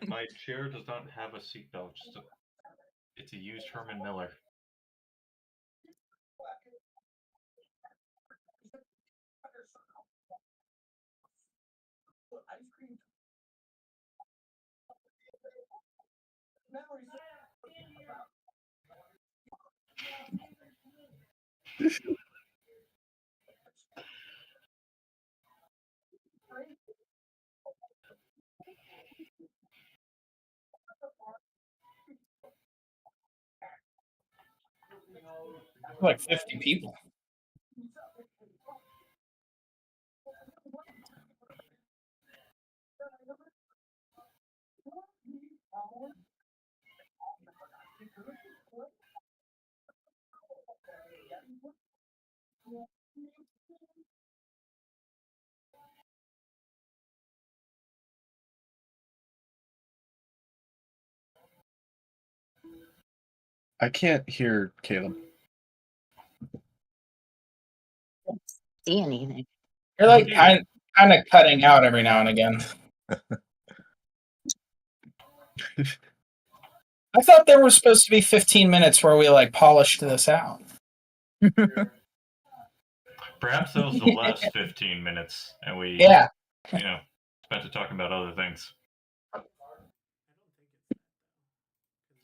My chair does not have a seatbelt. It's a used Herman Miller. Like 50 people. I can't hear Caleb. See anything? You're like kind of cutting out every now and again. I thought there was supposed to be 15 minutes where we like polished this out. Perhaps that was the last 15 minutes, and we, spent it talking about other things.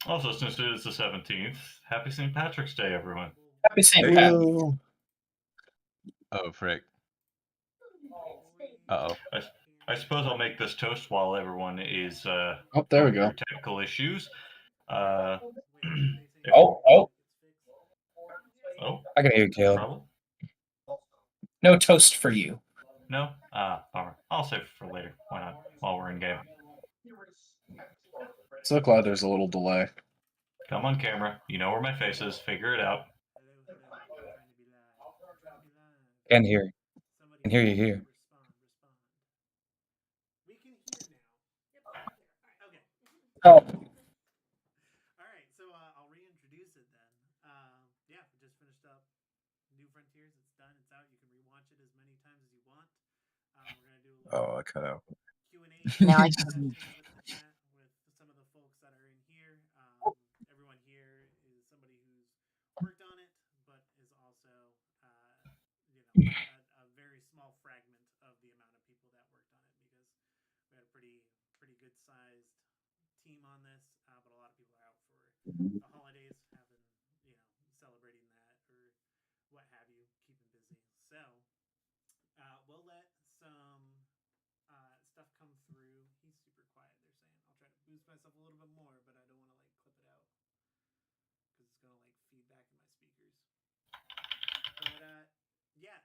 Also, since it is the 17th, happy St. Patrick's Day, everyone. Happy St. Patrick's. Oh, frick. Uh-oh. I suppose I'll make this toast while everyone is there we go. Technical issues. Oh. I can hear you, Caleb. Problem? No toast for you. No? Bummer. I'll save it for later. Why not? While we're in game. So glad there's a little delay. Come on, camera. You know where my face is. Figure it out. Can hear. Can hear you here. Oh. All right, so I'll reintroduce it then. Yeah, we just finished up New Frontiers. It's done. It's out. You can rewatch it as many times as you want. We're gonna do a little I cut out. Q&A Now I session with the chat with some of the folks that are in here. Everyone here is somebody who's worked on it, but is also, a very small fragment of the amount of people that worked on it, because we had a pretty good sized team on this, but a lot of people are out for the holidays, celebrating that or what have you, keeping busy. So we'll let some stuff come through. He's super quiet, they're saying. I'll try to boost myself a little bit more, but I don't want to clip it out because it's gonna feed back in my speakers. But yeah,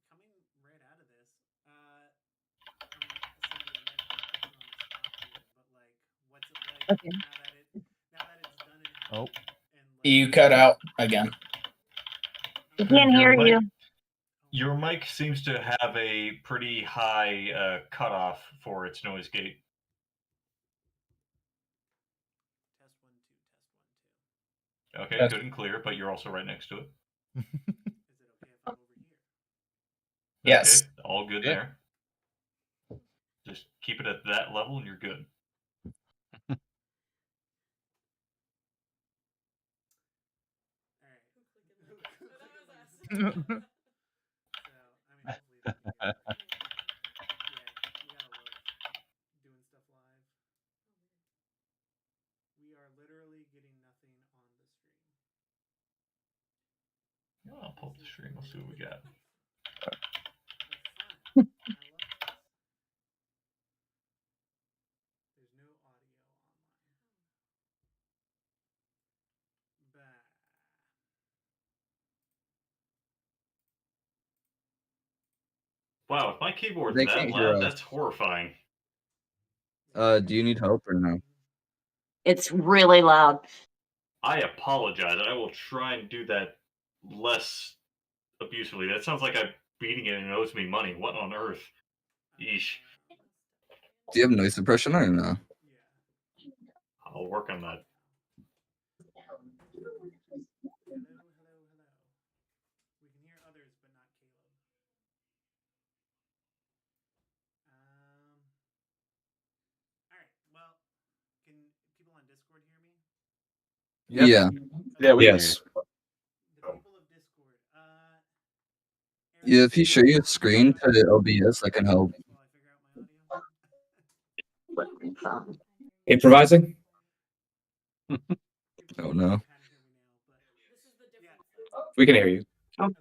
coming right out of this, what's it like Okay. now that it's done and Oh. You cut out again. We can't hear you. Your mic seems to have a pretty high cutoff for its noise gate. Test 1 2, test 1 2. Okay, good and clear, but you're also right next to it. Is it okay if I'm over here? Yes. Okay, all good there. Just keep it at that level and you're good. So, hopefully that'll be good. Yeah, you gotta love doing stuff live. We are literally getting nothing on the stream. I'll pull up the stream. We'll see what we got. That's fun. I love this. There's no audio online. Bah. Wow, if my keyboard's They that can't hear loud, us. that's horrifying. Do you need help or no? It's really loud. I apologize. I will try and do that less abusively. That sounds like I'm beating it and it owes me money. What on earth? Yeesh. Do you have noise suppression or no? I'll work on that. Hello. We can hear others, but not Caleb. All right. Well, Yep. Yeah. Yeah, we can hear Yes. The people of Discord. Yeah, if you share your screen to OBS, I can help. While I figure out my audio. Improvising? Oh no. We can hear you. Okay.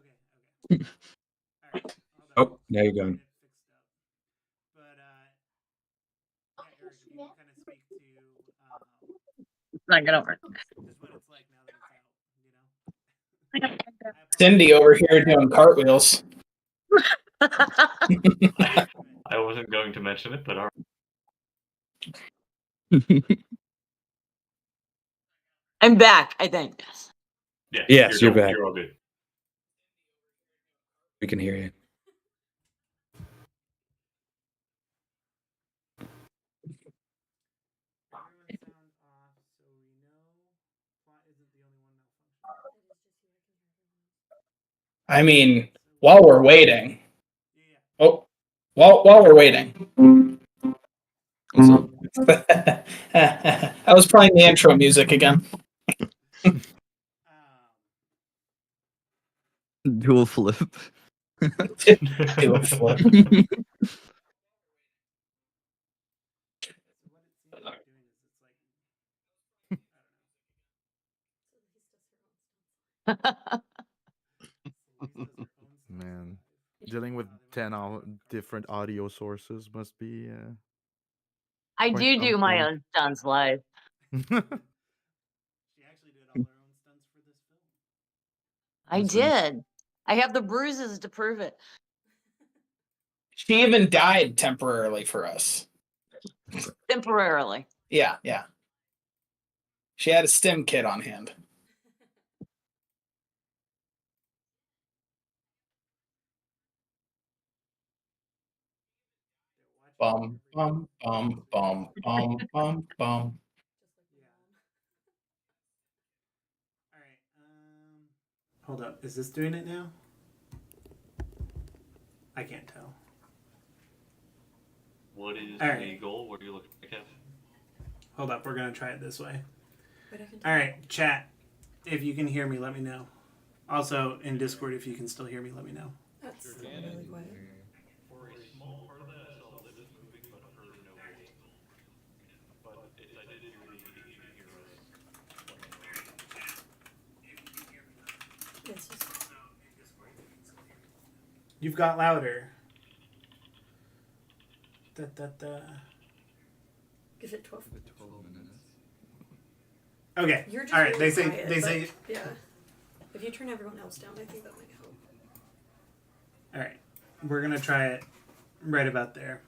All right. Hold on. Oh, now you're going. Get it fixed up. But yeah, Eric, if you can kind of speak to It's not gonna work. just what it's like now that it's out, you know? Cindy over here doing cartwheels. I wasn't going to mention it, but all right. I'm back, I think. Yeah. Yes, you're back. You're all good. We can hear you. Everyone sound off so we know plot isn't the only one malfunctioning. I mean, while we're waiting. Yeah. Oh, while we're waiting. What's up? I was playing the intro music again. Dual flip. Do a flip. So what it seems like doing is it's like Man, dealing with 10 different audio sources must be. I Quite do my something. own stunts live. she actually did all her own stunts for this film. I did. I have the bruises to prove it. She even died temporarily for us. Temporarily. Yeah. She had a stim kit on hand. Bum bum bum bum bum bum bum. All right. Hold up. Is this doing it now? I can't tell. What is All the right. goal? What are you looking at? Hold up. We're gonna try it this way. All right, chat. If you can hear me, let me know. Also in Discord, if you can still hear me, let me know. That's really quiet. For a small part of that, I saw that it's moving, but for no voice. But I did hear the heroes. It's just You've got louder. give it 12. Okay. You're just All right. really They say. quiet, They but say. yeah. If you turn everyone else down, I think that might help. All right. We're gonna try it right about there.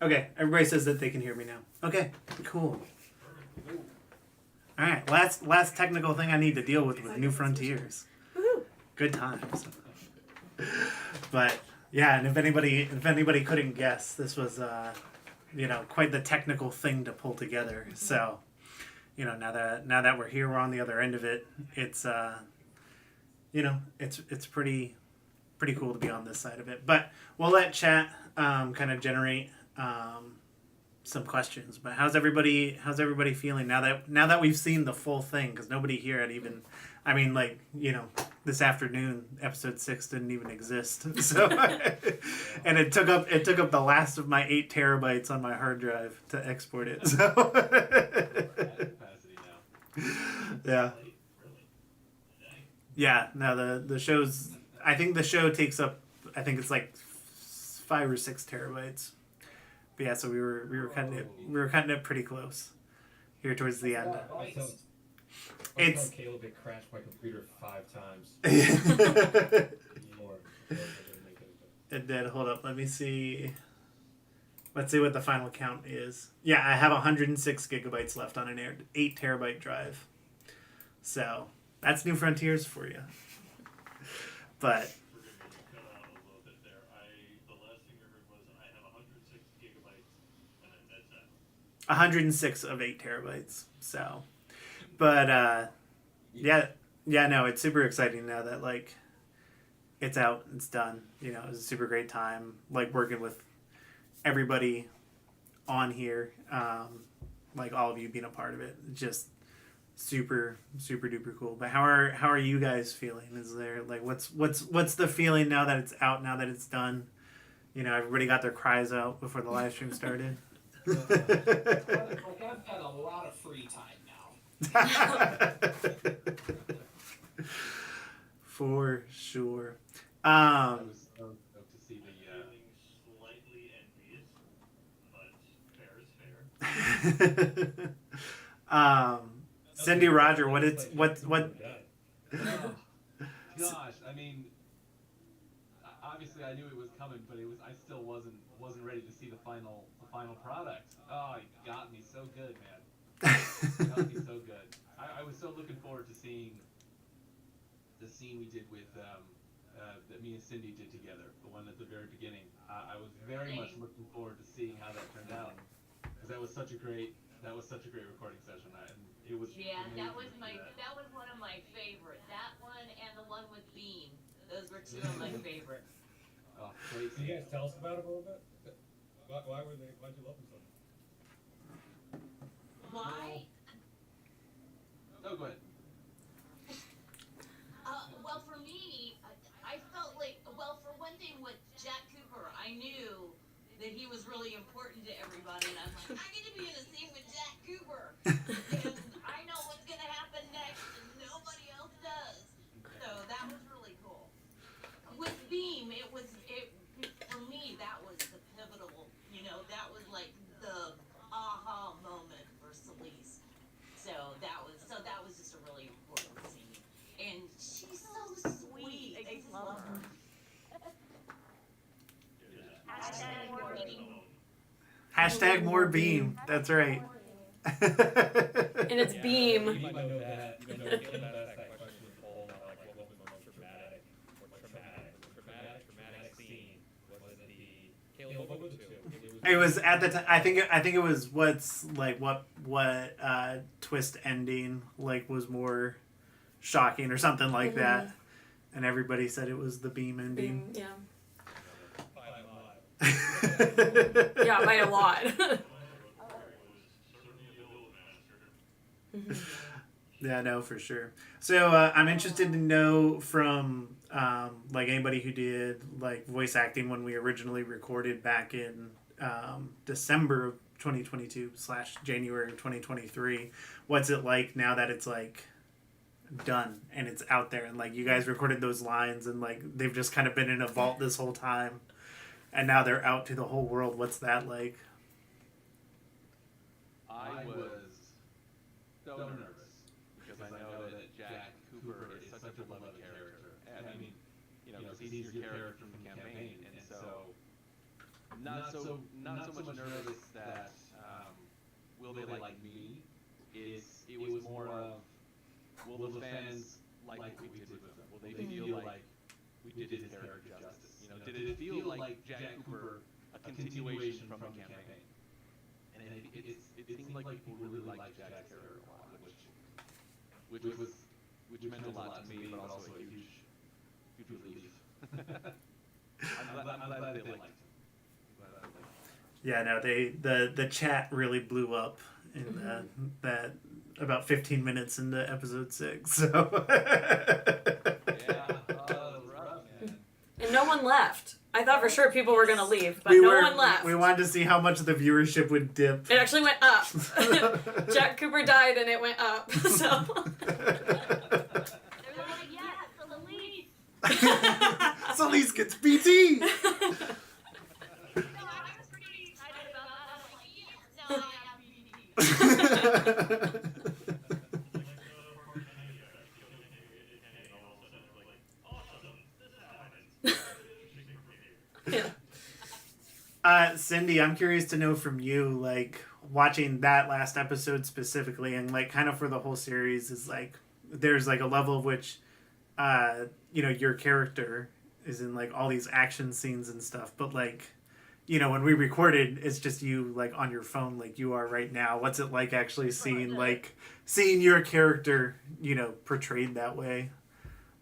Okay. Everybody says that they can hear me now. Okay. Cool. All right. Last technical thing I need to deal with New Frontiers. Woohoo! Good times. But yeah, and if anybody couldn't guess, this was quite the technical thing to pull together. So, now that we're here, we're on the other end of it. It's it's pretty cool to be on this side of it. But we'll let chat kind of generate some questions. But how's everybody feeling now that we've seen the full thing? Because nobody here had even. I mean, this afternoon, episode 6 didn't even exist. So, and it took up the last of my 8 terabytes on my hard drive to export it. So, yeah. No, the show's. I think the show takes up. I think it's like 5 or 6 terabytes. But yeah, so we were cutting it pretty close here towards the end. It's Caleb get crashed my computer 5 times. More. It did. Hold up. Let me see. Let's see what the final count is. Yeah, I have 106 gigabytes left on an 8 terabyte drive. So that's New Frontiers for you. But. The last thing I heard was I have 106 gigabytes, and then that's it. 106 of 8 terabytes. So. But yeah, no, it's super exciting now that it's out, it's done. It was a super great time, working with everybody on here, all of you being a part of it. Just super duper cool. But how are you guys feeling? Is there like what's the feeling now that it's out, now that it's done? You know, everybody got their cries out before the live stream started. I have had a lot of free time now. For sure. I was stoked to see the. Slightly envious, but fair is fair. Cindy Roger, what? Gosh, I mean, obviously I knew it was coming, but I still wasn't ready to see the final product. Oh, it got me so good, man. It got me so good. I was so looking forward to seeing the scene we did with that me and Cindy did together, the one at the very beginning. I was very much looking forward to seeing how that turned out, because that was such a great recording session. And it was that was one of my favorite. That one and the one with Beam. Those were two of my favorite. Oh, great. Can you guys tell us about it a little bit? Why'd you love them so much? Why? No, go ahead. Well, for me, I felt like, well, for one thing, with Jack Cooper, I knew that he was really important to everybody, and I'm like, I get to be in a scene with Jack Cooper, and I know what's gonna happen next, and nobody else does. So that was really cool. With Beam, for me, that was the pivotal. You know, that was like the aha moment for Celeste. So that was just a really important scene. And she's so sweet. I just love her. Hashtag more Beam. That's right. And it's Beam. You might know that. You know, Caleb asked that question with Paul about like what was the most traumatic scene. Was it the Caleb? What was it? It was at the time. I think it was what twist ending like was more shocking or something like that, and everybody said it was the Beam ending. Yeah. Yeah, by a lot. Yeah, no, for sure. So I'm interested to know from like anybody who did like voice acting when we originally recorded back in December of 2022 / January of 2023. What's it like now that it's like done and it's out there, and like you guys recorded those lines and like they've just kind of been in a vault this whole time, and now they're out to the whole world? What's that like? I was so nervous because I know that Jack Cooper is such a beloved character. And I mean, you know, because he's your character from the campaign, and so not so much nervous that will they like me. It was more of, will the fans like what we did with them? Will they feel like we did his character justice? You know, did it feel like Jack Cooper a continuation from the campaign? And it seemed like people really liked Jack's character a lot, which meant a lot to me, but also a huge relief. I'm glad they liked him. Yeah, no, the chat really blew up in that about 15 minutes into episode 6. So And no one left. I thought for sure people were gonna leave, but no one left. We wanted to see how much the viewership would dip. It actually went up. Jack Cooper died and it went up. So Celeste gets BT. Cindy, I'm curious to know from you, like, watching that last episode specifically, and like kind of for the whole series, is like there's like a level of which you know, your character is in like all these action scenes and stuff, but like, you know, when we recorded, it's just you like on your phone like you are right now. What's it like actually seeing your character, you know, portrayed that way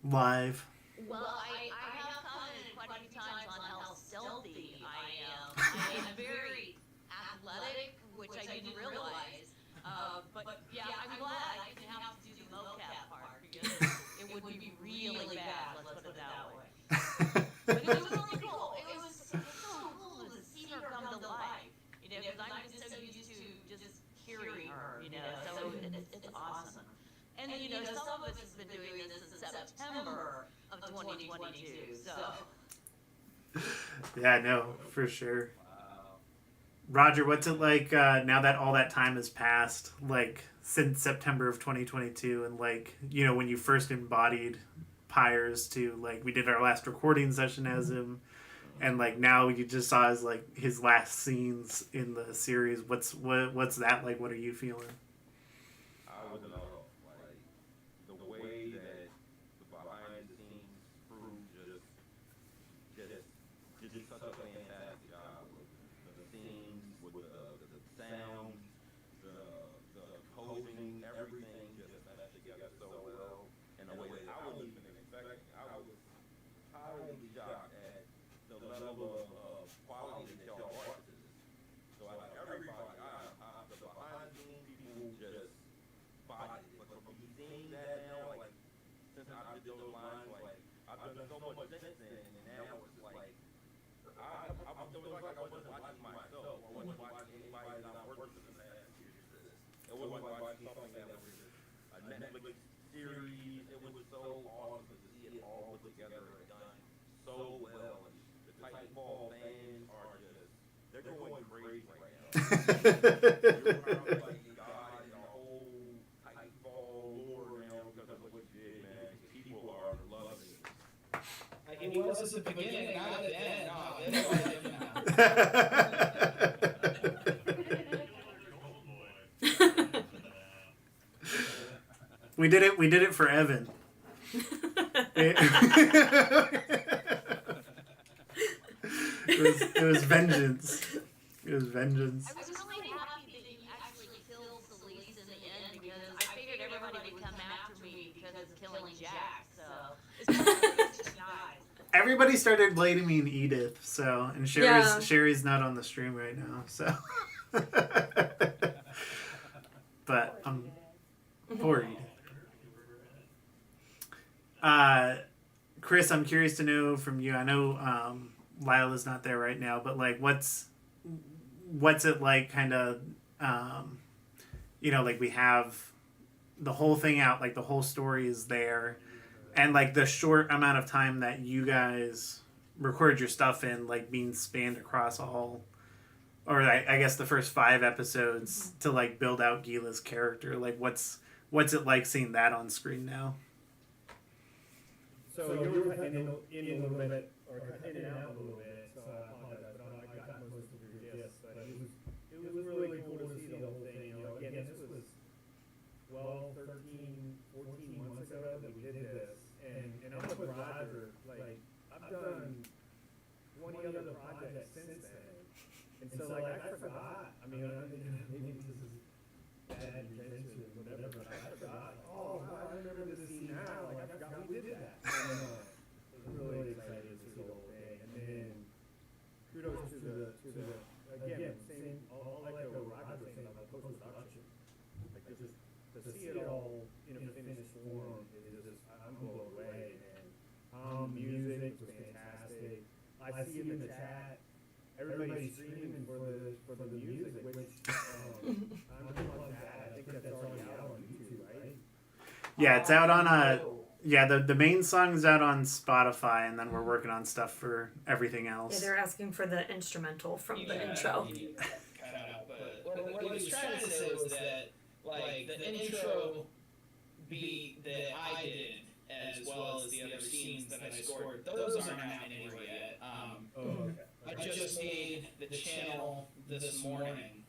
live? Well, I have commented quite a few times on how stealthy I am. I am very athletic, which I didn't realize. But yeah, I'm glad I didn't have it would be really bad. Let's put it that way. But it was really cool. It was so cool to see her come to life. You know, because I'm just so used to just hearing her. You know, so it's awesome. And you know, some of us has been doing this since September of 2022. So. Yeah, no, for sure. Roger, what's it like now that all that time has passed, like since September of 2022, and like, you know, when you first embodied Pyres to, like, we did our last recording session as him, and like now you just saw his last scenes in the series. What's that like? What are you feeling? I was in awe. Like, the way that the behind the scenes crew just did such a fantastic job with the scenes, with the sound, the posing, everything just meshed together so well in a way that I wasn't even expecting. I was highly shocked at the level of quality that y'all brought to this. So like everybody, the behind the scenes people just bodied it. But for me seeing that now, like since I did those lines, like I've done so much since then, and now it's like it was like I wasn't watching myself. I wasn't watching anybody that I worked with in the past years. It wasn't watching something that was a Netflix series. It was so awesome to see it all put together and done so well. And the Titanfall fans are they're going crazy right now. You're like God and the whole Titanfall lore now because of what you did, man. People are loving it. He was at the beginning, not at the end. We did it for Evan. It was vengeance. It was vengeance. I was really happy that you actually killed Celeste in the end because I figured everybody would come after me because of killing Jack. So it's kind of good to die. Everybody started blaming Edith, so, and Sherry's not on the stream right now, so. But poor Edith. Chris, I'm curious to know from you. I know Lila's not there right now, but like, what's it like? Kind of, you know, like we have the whole thing out, like the whole story is there. And like the short amount of time that you guys record your stuff in, like being spanned across all, or I guess the first 5 episodes to like build out Gila's character. Like what's it like seeing that on screen now? So you were cutting in a little bit, or cutting in and out a little bit, so I apologize, but I got most of your gifts, but it was really cool to see the whole thing, you know, again, this was 12, 13, 14 months ago that we did this, and I'm with Roger, like, I've done 20 other projects since then, and so like, I forgot, I mean, maybe this is bad intention, whatever, but I forgot, oh, I remember this scene now, like, I forgot we did that. I was really excited to see the whole thing, and then kudos to the again, same, all like what Roger was saying about post-production, like just to see it all in a finished form is just, I'm blown away, man. Music was fantastic. I see in the chat, everybody's streaming for the music, which I'm on that. I think that's already out on YouTube, right? Yeah, it's out on the main song is out on Spotify, and then we're working on stuff for everything else. Yeah, they're asking for the instrumental from the intro. But what he was trying to say was that, like, the intro beat that I did, as well as the other scenes that I scored, those aren't out anywhere yet. I just made the channel this morning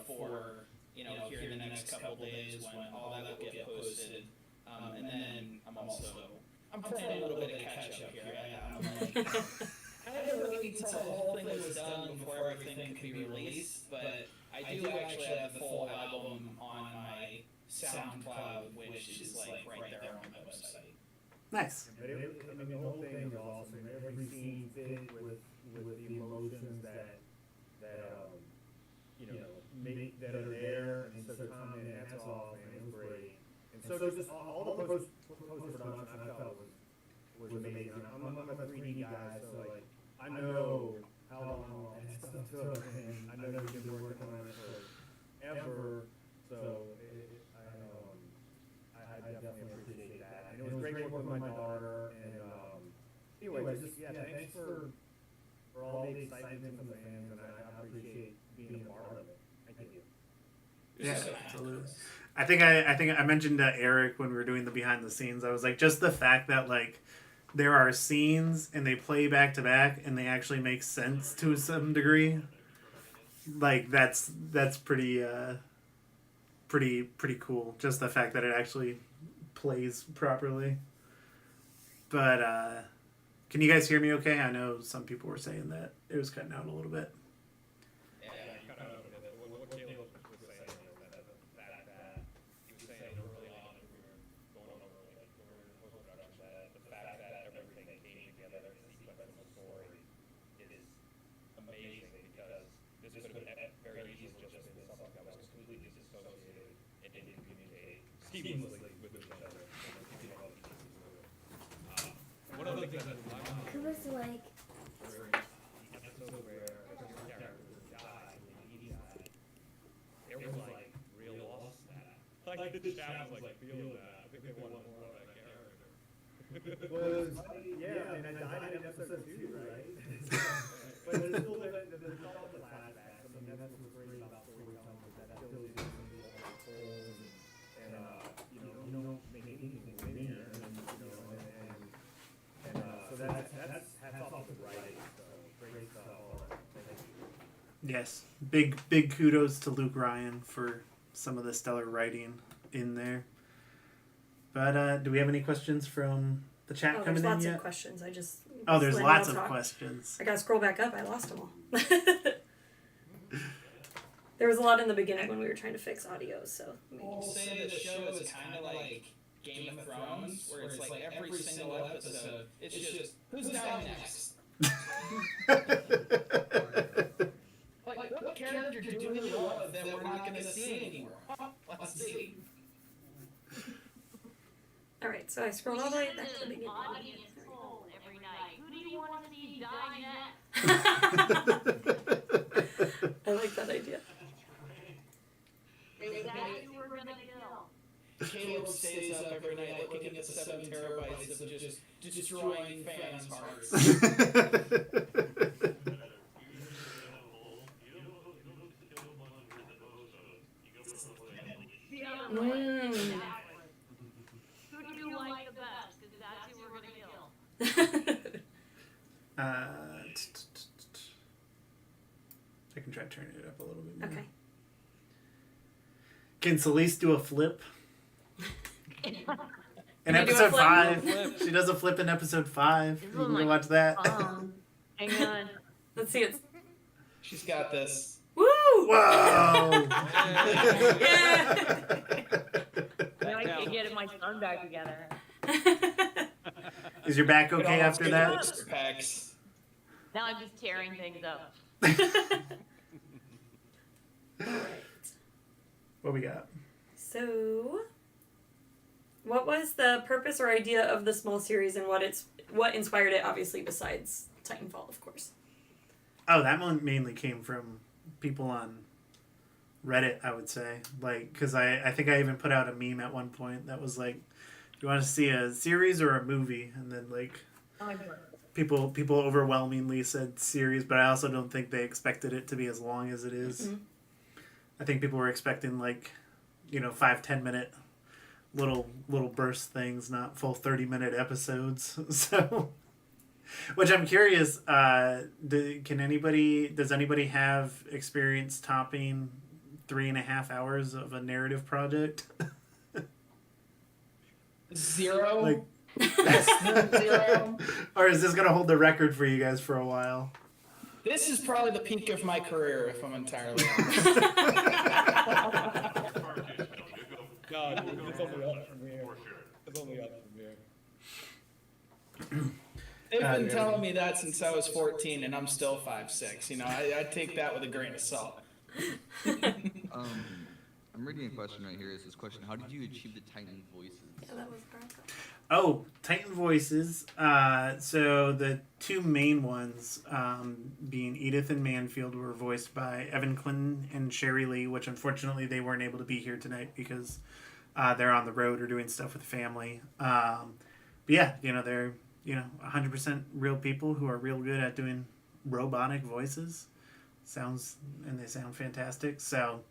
for, you know, here in the next couple days when all that will get posted. And then I'm playing a little bit of catch up here. I didn't really until the whole thing was done before everything could be released, but I do actually have the full album on my SoundCloud, which is like right there on my website. Nice. But I mean, the whole thing was awesome. Every scene fit with the emotions that you know, that are there, and so Tom, and that's all, and it was great. And so just all the post-production, for all the excitement from the fans, and I appreciate being a part of it. Thank you. Yeah, absolutely. I think I mentioned to Eric when we were doing the behind the scenes. I was like, just the fact that like there are scenes and they play back to back and they actually make sense to some degree. Like that's pretty pretty cool. Just the fact that it actually plays properly. But can you guys hear me okay? I know some people were saying that it was cutting out a little bit. Yeah, you cut out a bit. What Caleb was saying is that the fact that he was saying early on when we were going over like post-production that the fact that everything came together in a sequence of a story is amazing because this could have very easily just been something that was completely disassociated and didn't communicate seamlessly with each other. One of the things that It was like the episode where certain characters died and he died, there was like real loss in that. Like the chat was like feeling that. I think they wanted more of that character. Yeah, I mean, I died in episode 2, right? But there's still there's all the flashbacks. I mean, that's what's great about storytelling is that still is holes and you don't make anything linear, and so that's hats off to writing. So great stuff. Thank you. Yes, big kudos to Luke Ryan for some of the stellar writing in there. But do we have any questions from the chat coming there's in lots yet? of questions. I just There's letting lots y'all of talk. questions. I gotta scroll back up. I lost them all. There was a lot in the beginning when we were trying to fix audio, so We'll say the show is kind of like Game of Thrones, where it's like every single episode, it's just who's down next. Like, what character do we love that we're not going to see anymore? Let's see. all right. So I scrolled all the way back to the beginning. Audience poll every night. Who do you want to see die next? I like that idea. Exactly who we're gonna kill. Caleb stays up every night looking at the 7 terabytes of just destroying fans' hearts. Mm. Who do you like the best? Because that's who we're gonna kill. I can try turning it up a little bit more. Okay. Can Celeste do a flip? In Can you do a episode flip? 5. She does a flip in episode 5. You can go watch that. Hang on. Let's see it. She's got this. Woo! Whoa! Yeah. Now I can get my son back together. Is your back okay after that? Pecs. Now I'm just tearing things up. What we got? So, what was the purpose or idea of the small series, and what inspired it? Obviously, besides Titanfall, of course. Oh, that one mainly came from people on Reddit, I would say. Like, because I think I even put out a meme at one point that was like, "Do you want to see a series or a movie?" And then like, people overwhelmingly said series, but I also don't think they expected it to be as long as it is. Mm-hmm. I think people were expecting like, 5-10 minute little burst things, not full 30-minute episodes. So, which I'm curious, does anybody have experience topping 3.5 hours of a narrative project? 0. Like, Zero. or is this gonna hold the record for you guys for a while? This is probably the peak of my career, if I'm entirely honest. No, it's only up from here. It's only up from here. They've been telling me that since I was 14, and I'm still 5'6". I take that with a grain of salt. I'm reading a question right here. It's this question: how did you achieve the Titan voices? Yeah, that was Bronco. Oh, Titan voices. So the two main ones, being Edith and Manfield, were voiced by Evan Clinton and Sherry Lee, which unfortunately they weren't able to be here tonight because they're on the road or doing stuff with family. But yeah, they're 100% real people who are real good at doing robotic voices. They sound fantastic. So,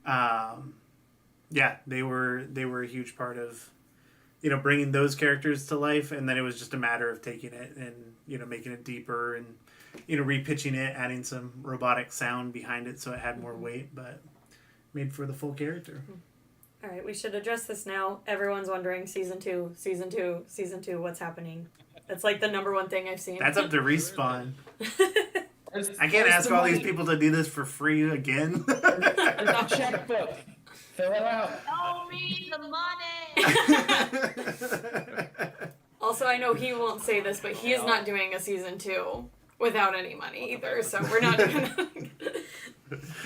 they were a huge part of, bringing those characters to life. And then it was just a matter of taking it and, making it deeper and, repitching it, adding some robotic sound behind it so it had more weight, but made for the full character. All right, we should address this now. Everyone's wondering, season two, what's happening? It's like the number one thing I've seen. That's up to Respawn. I can't ask all these people to do this for free again. There's a checkbook. Fill it out. Show me the money. Also, I know he won't say this, but he is not doing a season 2 without any money either, so we're not gonna...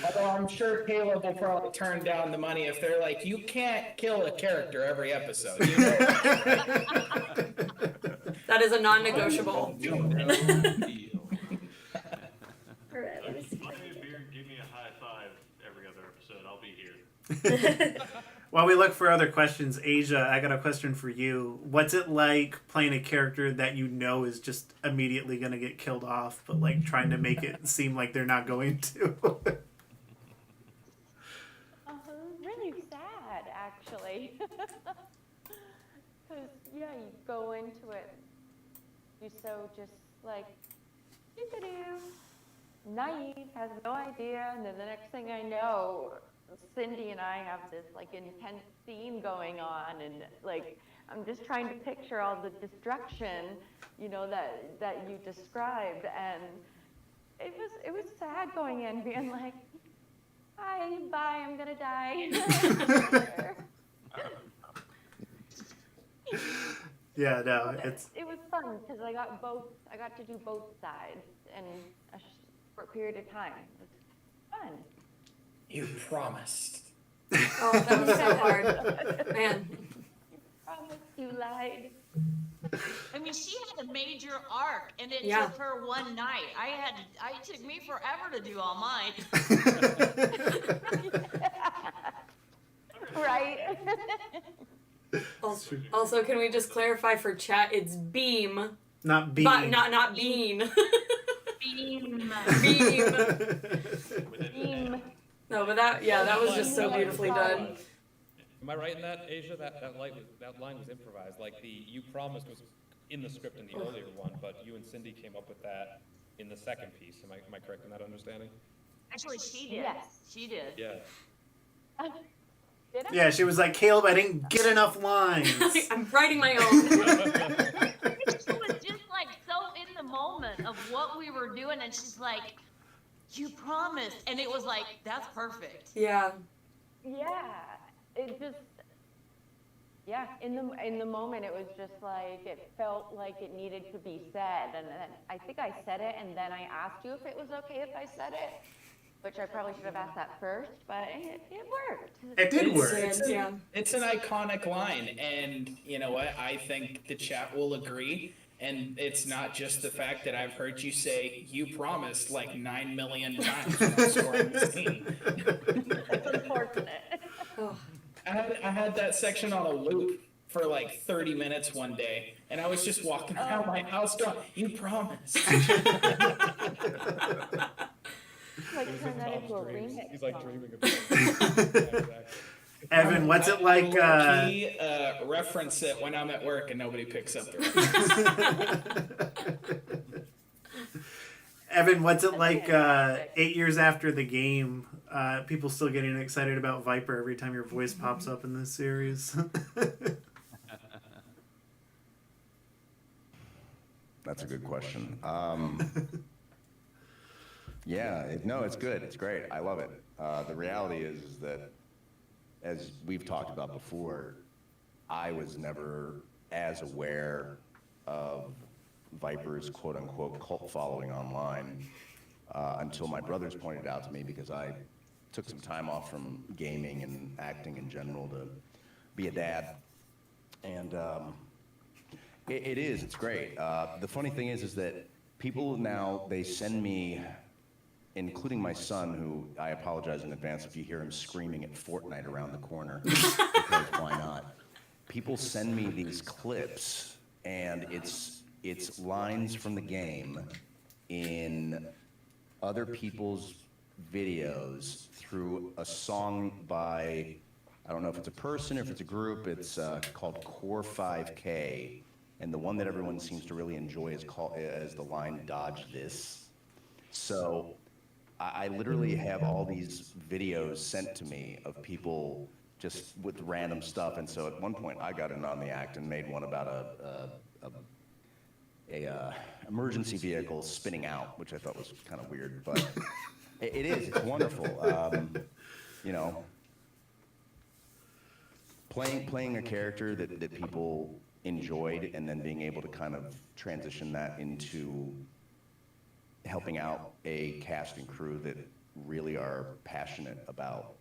Although I'm sure Caleb will probably turn down the money if they're like, you can't kill a character every episode. That is a non-negotiable. Buy me a beer and give me a high five every other episode. I'll be here. While we look for other questions, Asia, I got a question for you. What's it like playing a character that is just immediately going to get killed off, but trying to make it seem like they're not going to? Really sad, actually. Because, you go into it, you're so just naive, has no idea, and then the next thing I know, Cindy and I have this intense scene going on, and I'm just trying to picture all the destruction, that you described, and it was sad going in, being like, hi, bye, I'm gonna die. Yeah, no, it was fun because I got to do both sides in a short period of time. It was fun. You promised. Oh, that was so hard. Man. You promised, you lied. I mean, she had a major arc, and it took her one night. It took me forever to do all mine. Right? Also, can we just clarify for chat? It's beam, not bean, but not bean. Beam. Beam. No, but that was just so beautifully done. Am I right in that, Asia? That line was improvised. The "you promised" was in the script in the earlier one, but you and Cindy came up with that in the second piece. Am I correct in that understanding? Actually, she did. Yes. She did. Yeah. Did I? Yeah, she was like, Caleb, I didn't get enough lines. I'm writing my own. She was just so in the moment of what we were doing, and she's like, you promised, and it was like, that's perfect. Yeah. It just, in the moment it was just it felt like it needed to be said, and then I think I said it, and then I asked you if it was okay if I said it, which I probably should have asked that first, but it worked. It did work. It's an iconic line, and you know what? I think the chat will agree. And it's not just the fact that I've heard you say "you promised" 9 million times when I'm scoring this scene. It's unfortunate. I had that section on a loop for 30 minutes one day, and I was just walking around my house going, "You promised." Turn that into a remix. He's dreaming about it. Evan, what's it like? He reference it when I'm at work and nobody picks up the reference. Evan, what's it like 8 years after the game? People still getting excited about Viper every time your voice pops up in this series. That's a good question. It's good. It's great. I love it. The reality is that, as we've talked about before, I was never as aware of Viper's quote-unquote cult following online until my brothers pointed it out to me, because I took some time off from gaming and acting in general to be a dad. And it's great. The funny thing is that people now, they send me, including my son, who I apologize in advance if you hear him screaming at Fortnite around the corner, because why not? People send me these clips, and it's it's lines from the game in other people's videos through a song by, I don't know if it's a person or if it's a group. It's called Core 5K, and the one that everyone seems to really enjoy is the line "Dodge This." So I literally have all these videos sent to me of people just with random stuff, and so at one point I got in on the act and made one about a emergency vehicle spinning out, which I thought was kind of weird, but it is. It's wonderful. You know, playing a character that people enjoyed, and then being able to kind of transition that into helping out a cast and crew that really are passionate about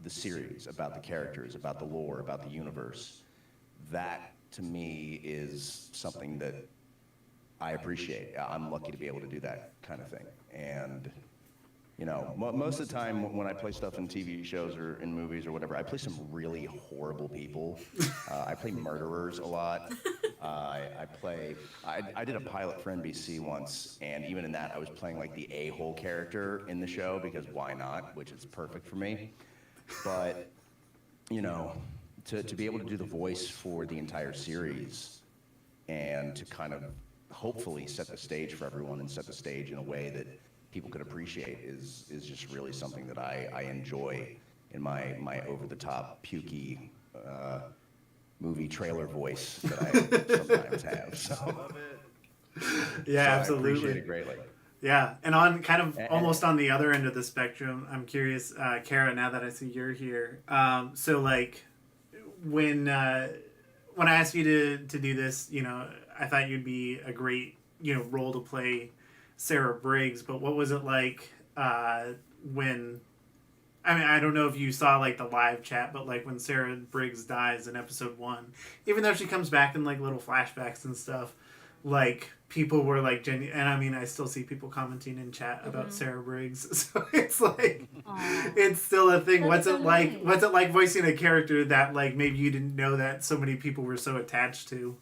the series, about the characters, about the lore, about the universe. That, to me, is something that I appreciate. I'm lucky to be able to do that kind of thing. And, you know, most of the time when I play stuff in TV shows or in movies or whatever, I play some really horrible people. I play murderers a lot. I did a pilot for NBC once, and even in that, I was playing like the a-hole character in the show, because why not, which is perfect for me. But, you know, to be able to do the voice for the entire series and to kind of hopefully set the stage for everyone and set the stage in a way that people could appreciate is just really something that I enjoy in my over-the-top, pukey movie trailer voice that I sometimes have. So, yeah, so absolutely. I appreciate it greatly. Yeah, and on kind of almost on the other end of the spectrum, I'm curious, Kara, now that I see you're here. So like when I asked you to do this, you know, I thought you'd be a great, you know, role to play Sarah Briggs, but what was it like when, I mean, I don't know if you saw like the live chat, but like when Sarah Briggs dies in episode 1, even though she comes back in like little flashbacks and stuff, like people were like and I mean, I still see people commenting in chat about Sarah Briggs, so it's like it's still a thing. What's it like voicing a character that like maybe you didn't know that so many people were so attached to?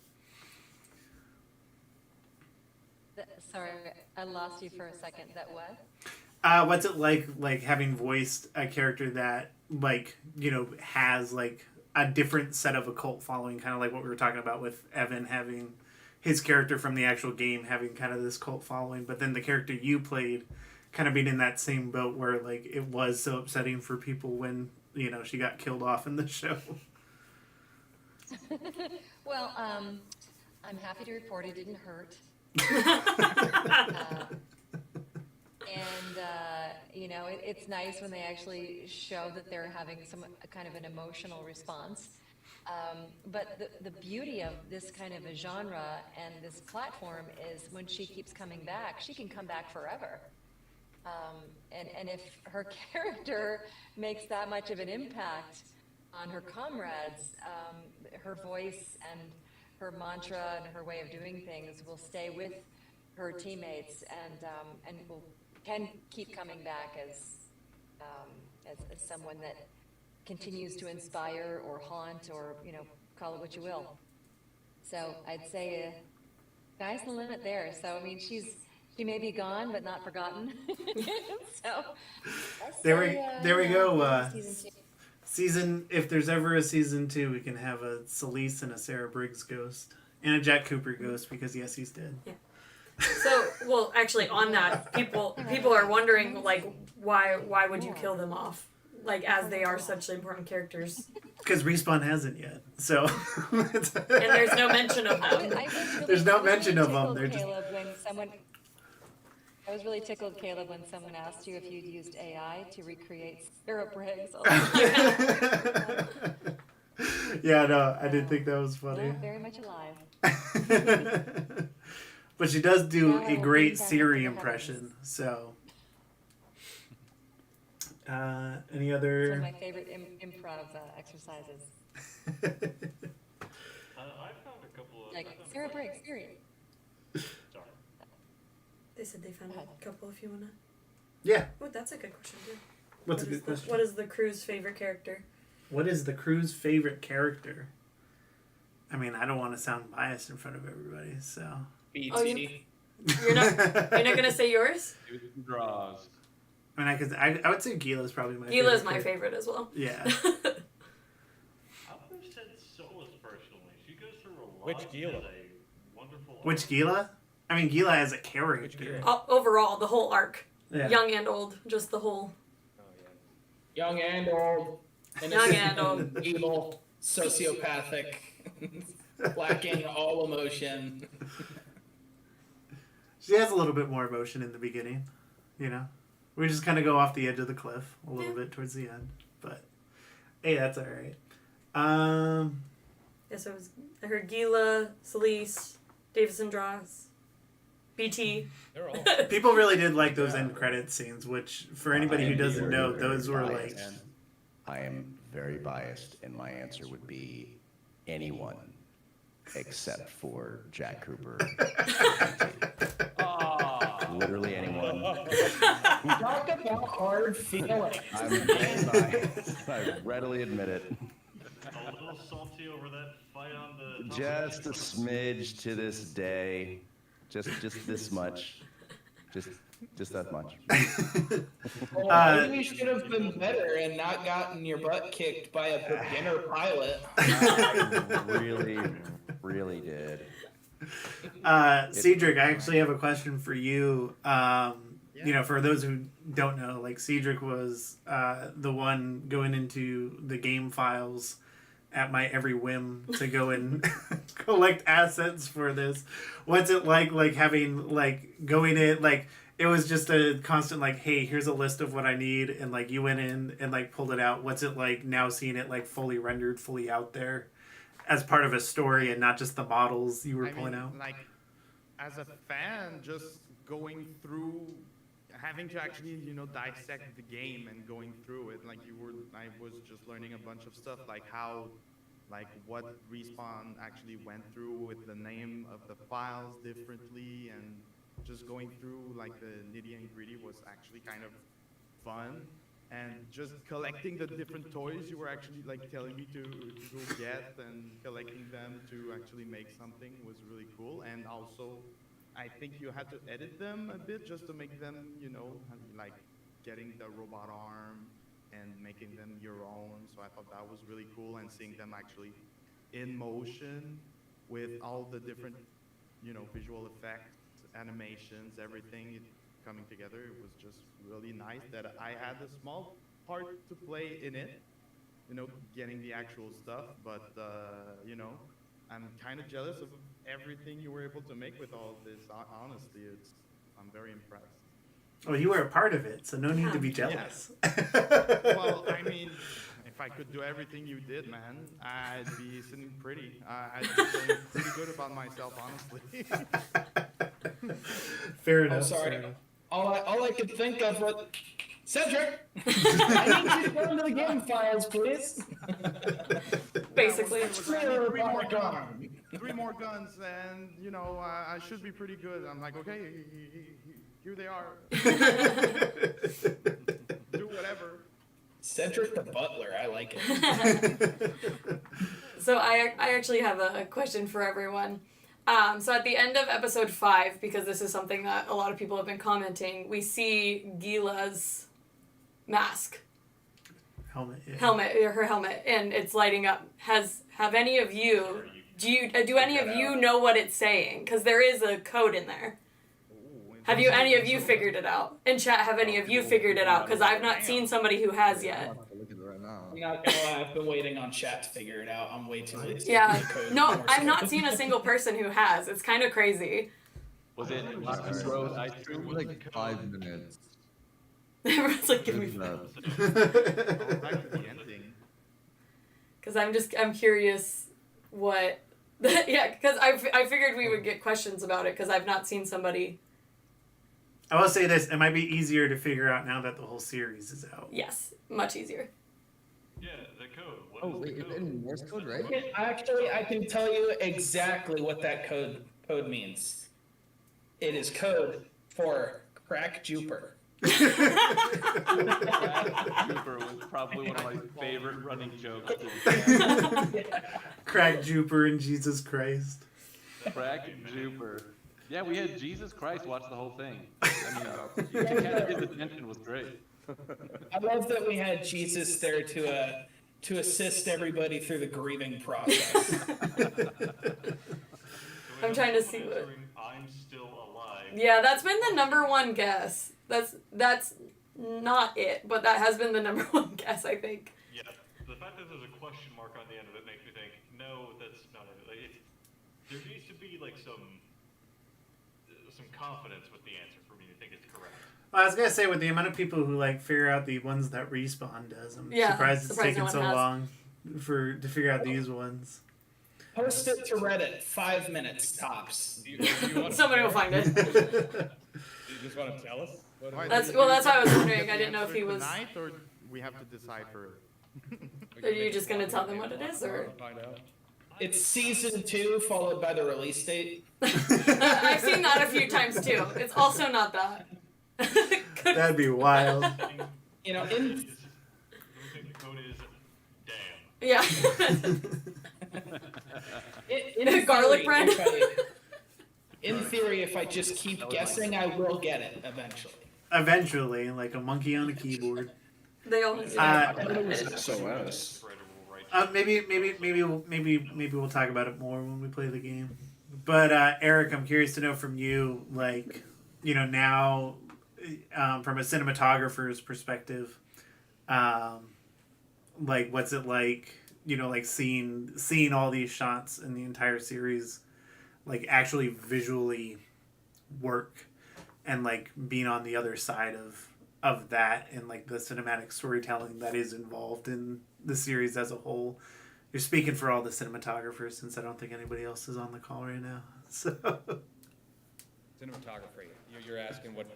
Sorry, I lost you for a second. That what? What's it like having voiced a character that, like, you know, has like a different set of a cult following, kind of like what we were talking about with Evan having his character from the actual game having kind of this cult following, but then the character you played kind of being in that same boat where like it was so upsetting for people when, you know, she got killed off in the show. Well, I'm happy to report it didn't hurt. You know, it's nice when they actually show that they're having some kind of an emotional response. But the beauty of this kind of a genre and this platform is when she keeps coming back, she can come back forever. And if her character makes that much of an impact on her comrades, her voice and her mantra and her way of doing things will stay with her teammates and can keep coming back as someone that continues to inspire or haunt or, you know, call it what you will. So I'd say sky's the limit there. So I mean, she may be gone but not forgotten. So there we go. Season 2. If there's ever a season 2, we can have a Celeste and a Sarah Briggs ghost and a Jack Cooper ghost, because yes, he's dead. Yeah. So, well, actually, on that, people are wondering, like, why would you kill them off, like, as they are such important characters? Because Respawn hasn't yet, so. And there's no mention of them. There's no mention of them. They're just. I was really tickled, Caleb, when someone asked you if you'd used AI to recreate Sarah Briggs. Yeah, no, I did think that was funny. Yeah, very much alive. But she does do a great Siri impression, so. Any other? It's one of my favorite improv exercises. I found a couple of. Like, Sarah Briggs, Siri. Sorry. They said they found a couple if you want to. Yeah. Oh, that's a good question, too. What's a good question? What is the crew's favorite character? What is the crew's favorite character? I mean, I don't want to sound biased in front of everybody, so. BT. You're not gonna say yours? It was some draws. I mean, I would say Gila's probably my favorite. Gila's my favorite as well. Yeah. I would have said Solus personally. She goes through a lot. Which Gila? As a wonderful Which Gila? I mean, Gila as a character. Overall, the whole arc. Yeah. Young and old, just the whole. Young and old. Young and old. Evil. Sociopathic. Lacking all emotion. She has a little bit more emotion in the beginning, you know? We just kind of go off the edge of the cliff a little bit towards the end. But, hey, that's all right. Yeah, so I heard Gila, Celise, Davison Draws, BT. They're all. People really did like those end credit scenes, which, for anybody who doesn't know, those were like... I am very biased, and my answer would be anyone except for Jack Cooper. Literally anyone. Talk about hard feelings. I'm biased. I readily admit it. a little salty over that fight on the. Just a smidge to this day. Just this much. Just that much. Well, maybe you should have been better and not gotten your butt kicked by a beginner pilot. I really did. Cedric, I actually have a question for you. You know, for those who don't know, like Cedric was the one going into the game files at my every whim to go and collect assets for this. What's it like having going in it was just a constant hey, here's a list of what I need, and you went in and pulled it out. What's it like now seeing it fully rendered, fully out there as part of a story and not just the models you were pulling out? As a fan, just going through, having to actually, dissect the game and going through it, I was just learning a bunch of stuff, what Respawn actually went through with the name of the files differently, and just going through the nitty and gritty was actually kind of fun. And just collecting the different toys you were actually telling me to go get, and collecting them to actually make something was really cool. And also, I think you had to edit them a bit just to make them, getting the robot arm and making them your own. So I thought that was really cool, and seeing them actually in motion with all the different, visual effects, animations, everything coming together. It was just really nice that I had a small part to play in it, getting the actual stuff, but I'm kind of jealous of everything you were able to make with all this. Honestly, I'm very impressed. Well, you were a part of it, so no need to be jealous. Well, I mean, if I could do everything you did, man, I'd be sitting pretty. I'd be feeling pretty good about myself, honestly. Fair enough. I'm sorry. Fair enough. All I could think of was Cedric. I need you to go into the game files, please. Basically, three more guns, and I should be pretty good. I'm like, okay, here they are. Do whatever. Cedric the Butler, I like it. So I actually have a question for everyone. So at the end of episode 5, because this is something that a lot of people have been commenting, we see Gila's mask. Her helmet, and it's lighting up. Have any of you, do any of you know what it's saying? Because there is a code in there. Have any of you figured it out? In chat, have any of you figured it out? Because I've not seen somebody who has yet. I'm not gonna lie, I've been waiting on chat to figure it out. I'm way too lazy. Yeah, no, I've not seen a single person who has. It's kind of crazy. Was it ice cream? 5 minutes. Everyone's give me. Because I'm curious what. Yeah, because I figured we would get questions about it because I've not seen somebody. I will say this: it might be easier to figure out now that the whole series is out. Yes, much easier. Yeah, the code. Wait, it's in Morse code, right? Actually, I can tell you exactly what that code means. It is code for crack Jupiter. Cooper was probably one of my favorite running jokes. Crack Jupiter and Jesus Christ. Crack Jupiter. Yeah, we had Jesus Christ watch the whole thing. I mean, to catch his attention was great. I love that we had Jesus there to assist everybody through the grieving process. I'm trying to see what. I'm still alive. Yeah, that's been the number one guess. That's not it, but that has been the number one guess, I think. Yeah, the fact that there's a question mark on the end of it makes me think, no, that's not it. Like, there needs to be like some confidence with the answer for me to think it's correct. Well, I was gonna say, with the amount of people who like figure out the ones that Respawn does, I'm surprised it's taken so long to figure out these ones. Post it to Reddit, 5 minutes tops. Somebody will find it. You just want to tell us? That's why I was wondering. I didn't know if he was. Tonight, or we have to decipher it. Are you just gonna tell them what it is, or? It's season 2 followed by the release date. I've seen that a few times too. It's also not that. That'd be wild. You know, The code is damn. Yeah. in garlic bread. In theory, if I just keep guessing, I will get it eventually. Eventually, like a monkey on a keyboard. They all. SOS. Maybe we'll talk about it more when we play the game. But Eric, I'm curious to know from you, like, you know, now from a cinematographer's perspective, like, what's it like, you know, like seeing all these shots in the entire series, like actually visually work, and like being on the other side of that, and like the cinematic storytelling that is involved in the series as a whole. You're speaking for all the cinematographers, since I don't think anybody else is on the call right now. So Cinematography. You're asking what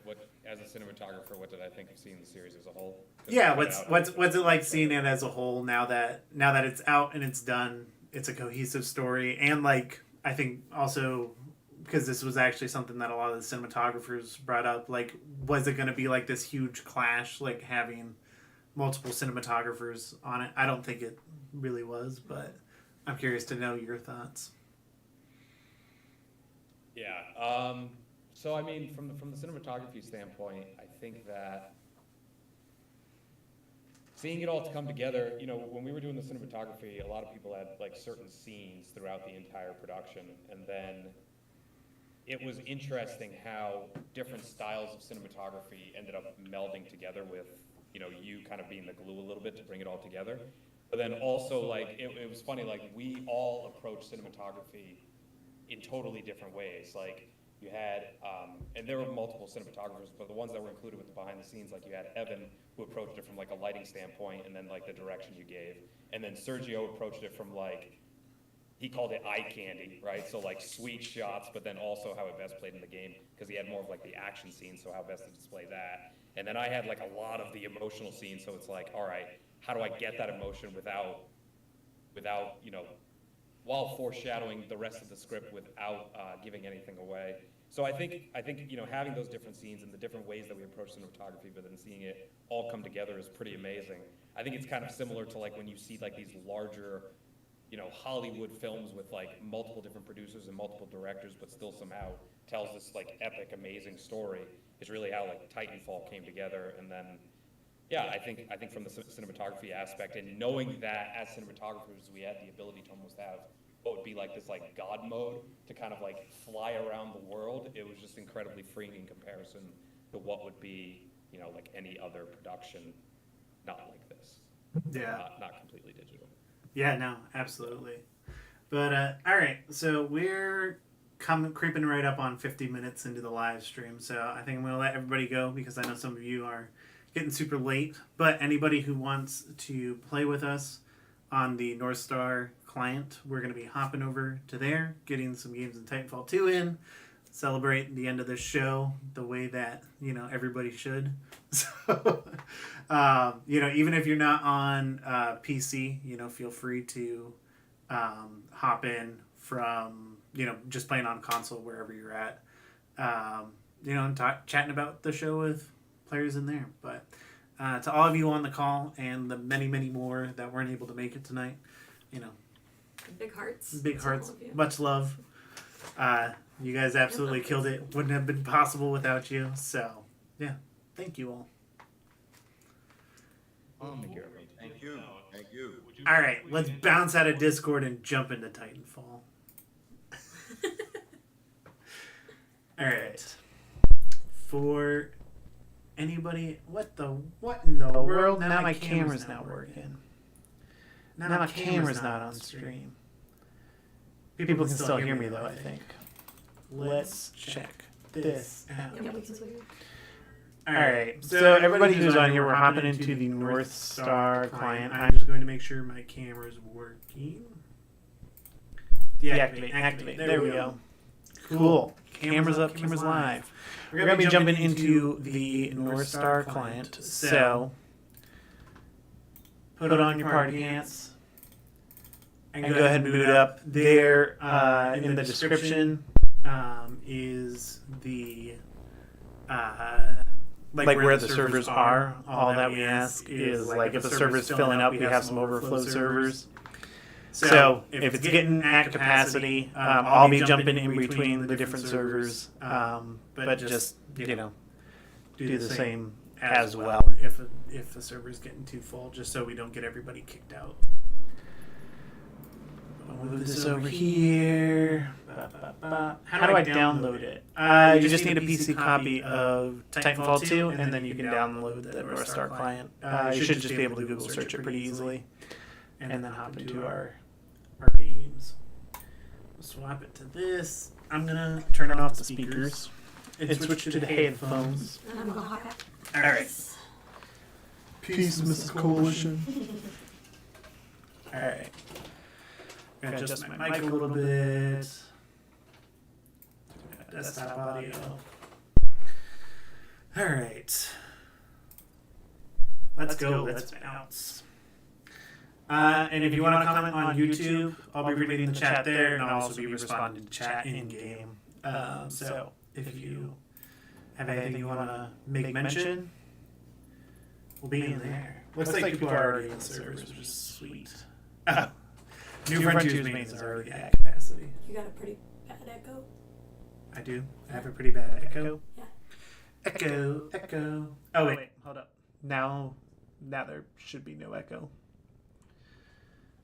as a cinematographer, what did I think of seeing the series as a whole? yeah, what's it like seeing it as a whole now that it's out and it's done? It's a cohesive story, and like I think also, because this was actually something that a lot of the cinematographers brought up, like, was it going to be like this huge clash, like having multiple cinematographers on it? I don't think it really was, but I'm curious to know your thoughts. Yeah. So I mean, from the cinematography standpoint, I think that seeing it all to come together, you know, when we were doing the cinematography, a lot of people had like certain scenes throughout the entire production, and then it was interesting how different styles of cinematography ended up melding together with, you know, you kind of being the glue a little bit to bring it all together. But then also, like, it was funny, like, we all approached cinematography in totally different ways. Like, you had, and there were multiple cinematographers, but the ones that were included with the behind the scenes, like, you had Evan, who approached it from, like, a lighting standpoint, and then, like, the direction you gave. And then Sergio approached it from, like, he called it eye candy, right? So, like, sweet shots, but then also how it best played in the game, because he had more of, like, the action scenes, so how best to display that. And then I had, like, a lot of the emotional scenes, so it's like, all right, how do I get that emotion without, you know, while foreshadowing the rest of the script without giving anything away. So I think, you know, having those different scenes and the different ways that we approach cinematography, but then seeing it all come together is pretty amazing. I think it's kind of similar to, like, when you see, like, these larger, you know, Hollywood films with, like, multiple different producers and multiple directors, but still somehow tells this, like, epic, amazing story. It's really how, like, Titanfall came together. And then, yeah, I think from the cinematography aspect, and knowing that as cinematographers we had the ability to almost have what would be like this, like, God mode to kind of, like, fly around the world, it was just incredibly freeing in comparison to what would be, you know, like any other production not like this. Yeah. Not completely digital. Yeah, no, absolutely. But all right, so we're creeping right up on 50 minutes into the live stream, so I think I'm going to let everybody go, because I know some of you are getting super late. But anybody who wants to play with us on the Northstar Client, we're going to be hopping over to there, getting some games in Titanfall 2 in, celebrate the end of the show the way that, you know, everybody should. So, you know, even if you're not on PC, you know, feel free to hop in from, you know, just playing on console wherever you're at, you know, and chatting about the show with players in there. But to all of you on the call and the many, many more that weren't able to make it tonight, you know, big hearts. Big hearts. Much love. You guys absolutely killed it. Wouldn't have been possible without you. So, yeah. Thank you all. Thank you. Thank you. All right, let's bounce out of Discord and jump into Titanfall. All right. For anybody, what in the world? Now my camera's not working. Now my camera's not on stream. People can still hear me though, I think. Let's check this out. Alright, so everybody who's on here, we're hopping into the Northstar Client. I'm just going to make sure my camera's working. Deactivate, activate. There we go. Cool. Camera's up, camera's live. We're going to be jumping into the Northstar Client. So, put on your party pants and go ahead and boot up. There in the description is the like where the servers are. All that we ask is like if the server's filling up, we have some overflow servers. So if it's getting at capacity, I'll be jumping in between the different servers, but just do the same as well if the server's getting too full, just so we don't get everybody kicked out. I'll move this over here. How do I download it? You just need a PC copy of Titanfall 2, and then you can download the Northstar Client. You should just be able to Google search it pretty easily, and then hop into our games. We'll swap it to this. I'm gonna turn off the speakers and switch to the headphones. All right. Peace, Mrs. Coalition. All right. I'm gonna adjust my mic a little bit. Desktop audio. All right. Let's go. Let's bounce. And if you want to comment on YouTube, I'll be reading the chat there, and I'll also be responding to chat in game. So if you have anything you want to make mention, we'll be in there. Looks like people are already in the servers, which is sweet. Oh. New Frontiers maintenance is already at capacity. You got a pretty bad echo? I do. I have a pretty bad echo. Yeah. Echo. Oh, wait. Hold up. Now there should be no echo.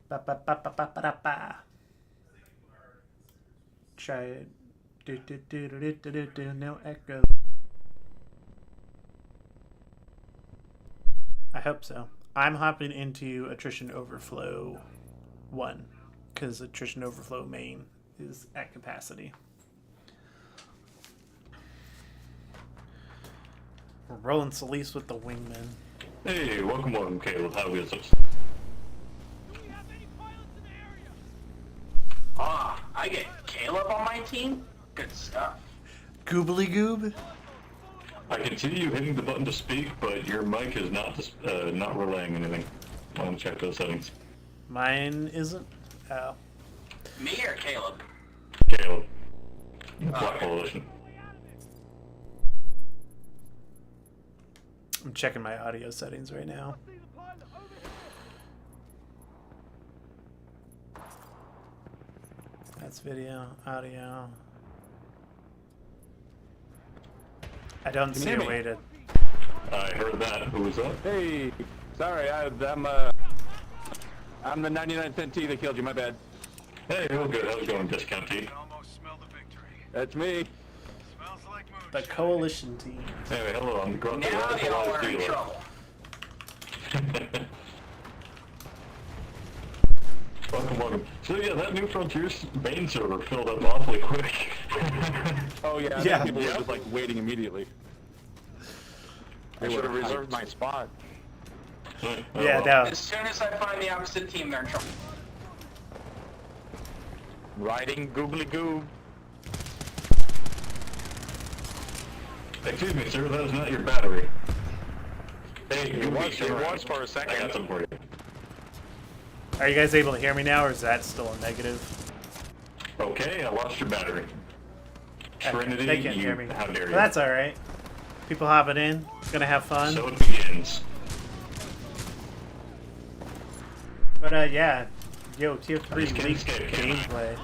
Ba-ba-ba-ba-ba-ba-ba. Try it. Do. No echo. I hope so. I'm hopping into Attrition Overflow 1 because Attrition Overflow main is at capacity. We're rolling Solis with the wingman. Hey, welcome, Caleb. How is it? Ah, I get Caleb on my team? Good stuff. Goobly goob? I can see you hitting the button to speak, but your mic is not relaying anything. I want to check those settings. Mine isn't? Oh. Me or Caleb? Caleb. Black Coalition. I'm checking my audio settings right now. That's video, audio. I don't see a way to... I heard that. Who was that? Hey, sorry, I'm the 99-cent tea that killed you, my bad. Hey, real good. How's it going, Discount Tea? That's me. The Coalition team. Anyway, hello, I'm the Grunt. Now they all are in trouble. Welcome. So yeah, that New Frontiers main server filled up awfully quick. Oh yeah, people were just like waiting immediately. I should have reserved my spot. Yeah, no. As soon as I find the opposite team, they're in trouble. Riding googly goo. Excuse me, sir, that is not your battery. Hey, it was for a second. I got some for you. Are you guys able to hear me now, or is that still a negative? Okay, I lost your battery. Trinity, they can't hear me. How dare you? Well, that's alright. People hopping in, gonna have fun. So it begins. But yeah, yo, tier 3 leaked gameplay.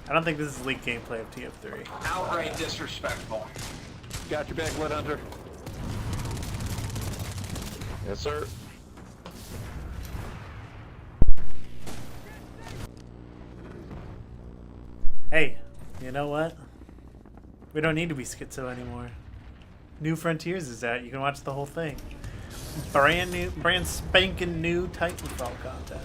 I don't think this is leaked gameplay of TF3. Outright disrespectful. Got your back, Blood Hunter. Yes, sir. Hey, you know what? We don't need to be schizo anymore. New Frontiers is out. You can watch the whole thing. Brand spanking new Titanfall content.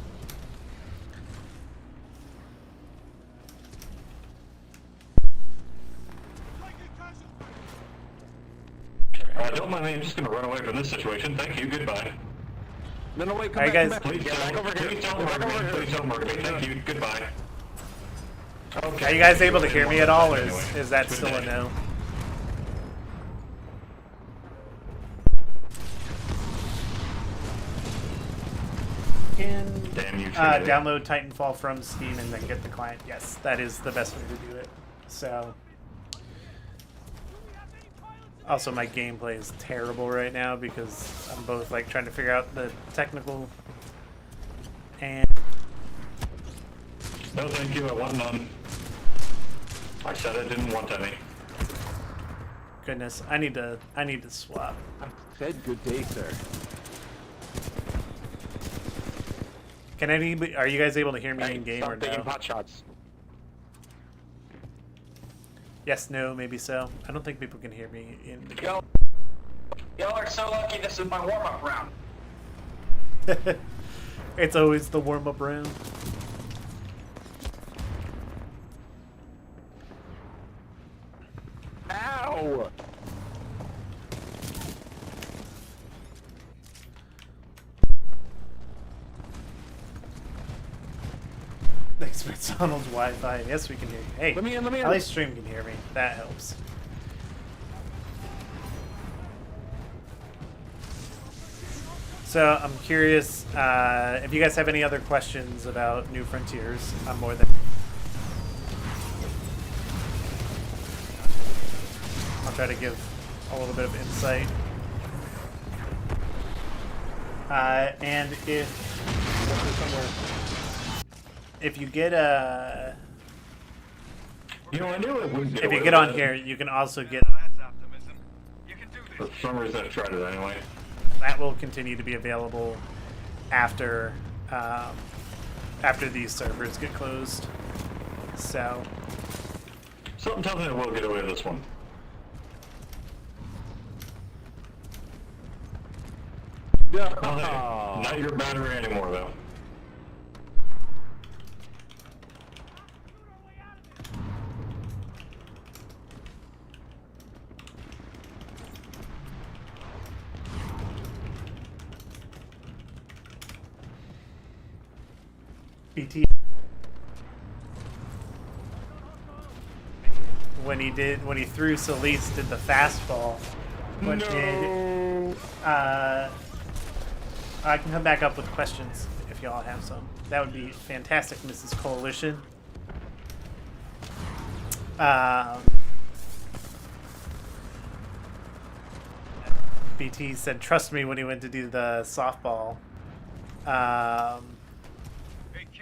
Don't mind me. I'm just going to run away from this situation. Thank you. Goodbye. No, no, wait, come back, guys. Please don't murder me. Please don't murder me. Thank you. Goodbye. Okay. Are you guys able to hear me at all, or is that still a no? Damn you, download Titanfall from Steam and then get the client. Yes, that is the best way to do it. So, also my gameplay is terrible right now because I'm both like trying to figure out the technical and. No, thank you. I want none. I said I didn't want any. Goodness, I need to swap. I said good day, sir. Can anybody? Are you guys able to hear me in game or no? Taking pot shots. Yes, no, maybe so. I don't think people can hear me in the Y'all are so lucky this is my warm-up round. It's always the warm-up round. Ow! Thanks, McDonald's Wi-Fi. Yes, we can hear you. Hey, let me in. At least stream can hear me. That helps. So I'm curious if you guys have any other questions about New Frontiers. I'm more than. I'll try to give a little bit of insight. And if you get a, I knew it wouldn't get if you away get with on it. here, you can also get. For some reason, I tried it anyway. That will continue to be available after after these servers get closed. So Something tells me I will get away with this one. Not your battery anymore, though. BT when he threw Solis did the fastball. I can come back up with questions if y'all have some. That would be fantastic, Mrs. Coalition. BT said, "Trust me," when he went to do the softball.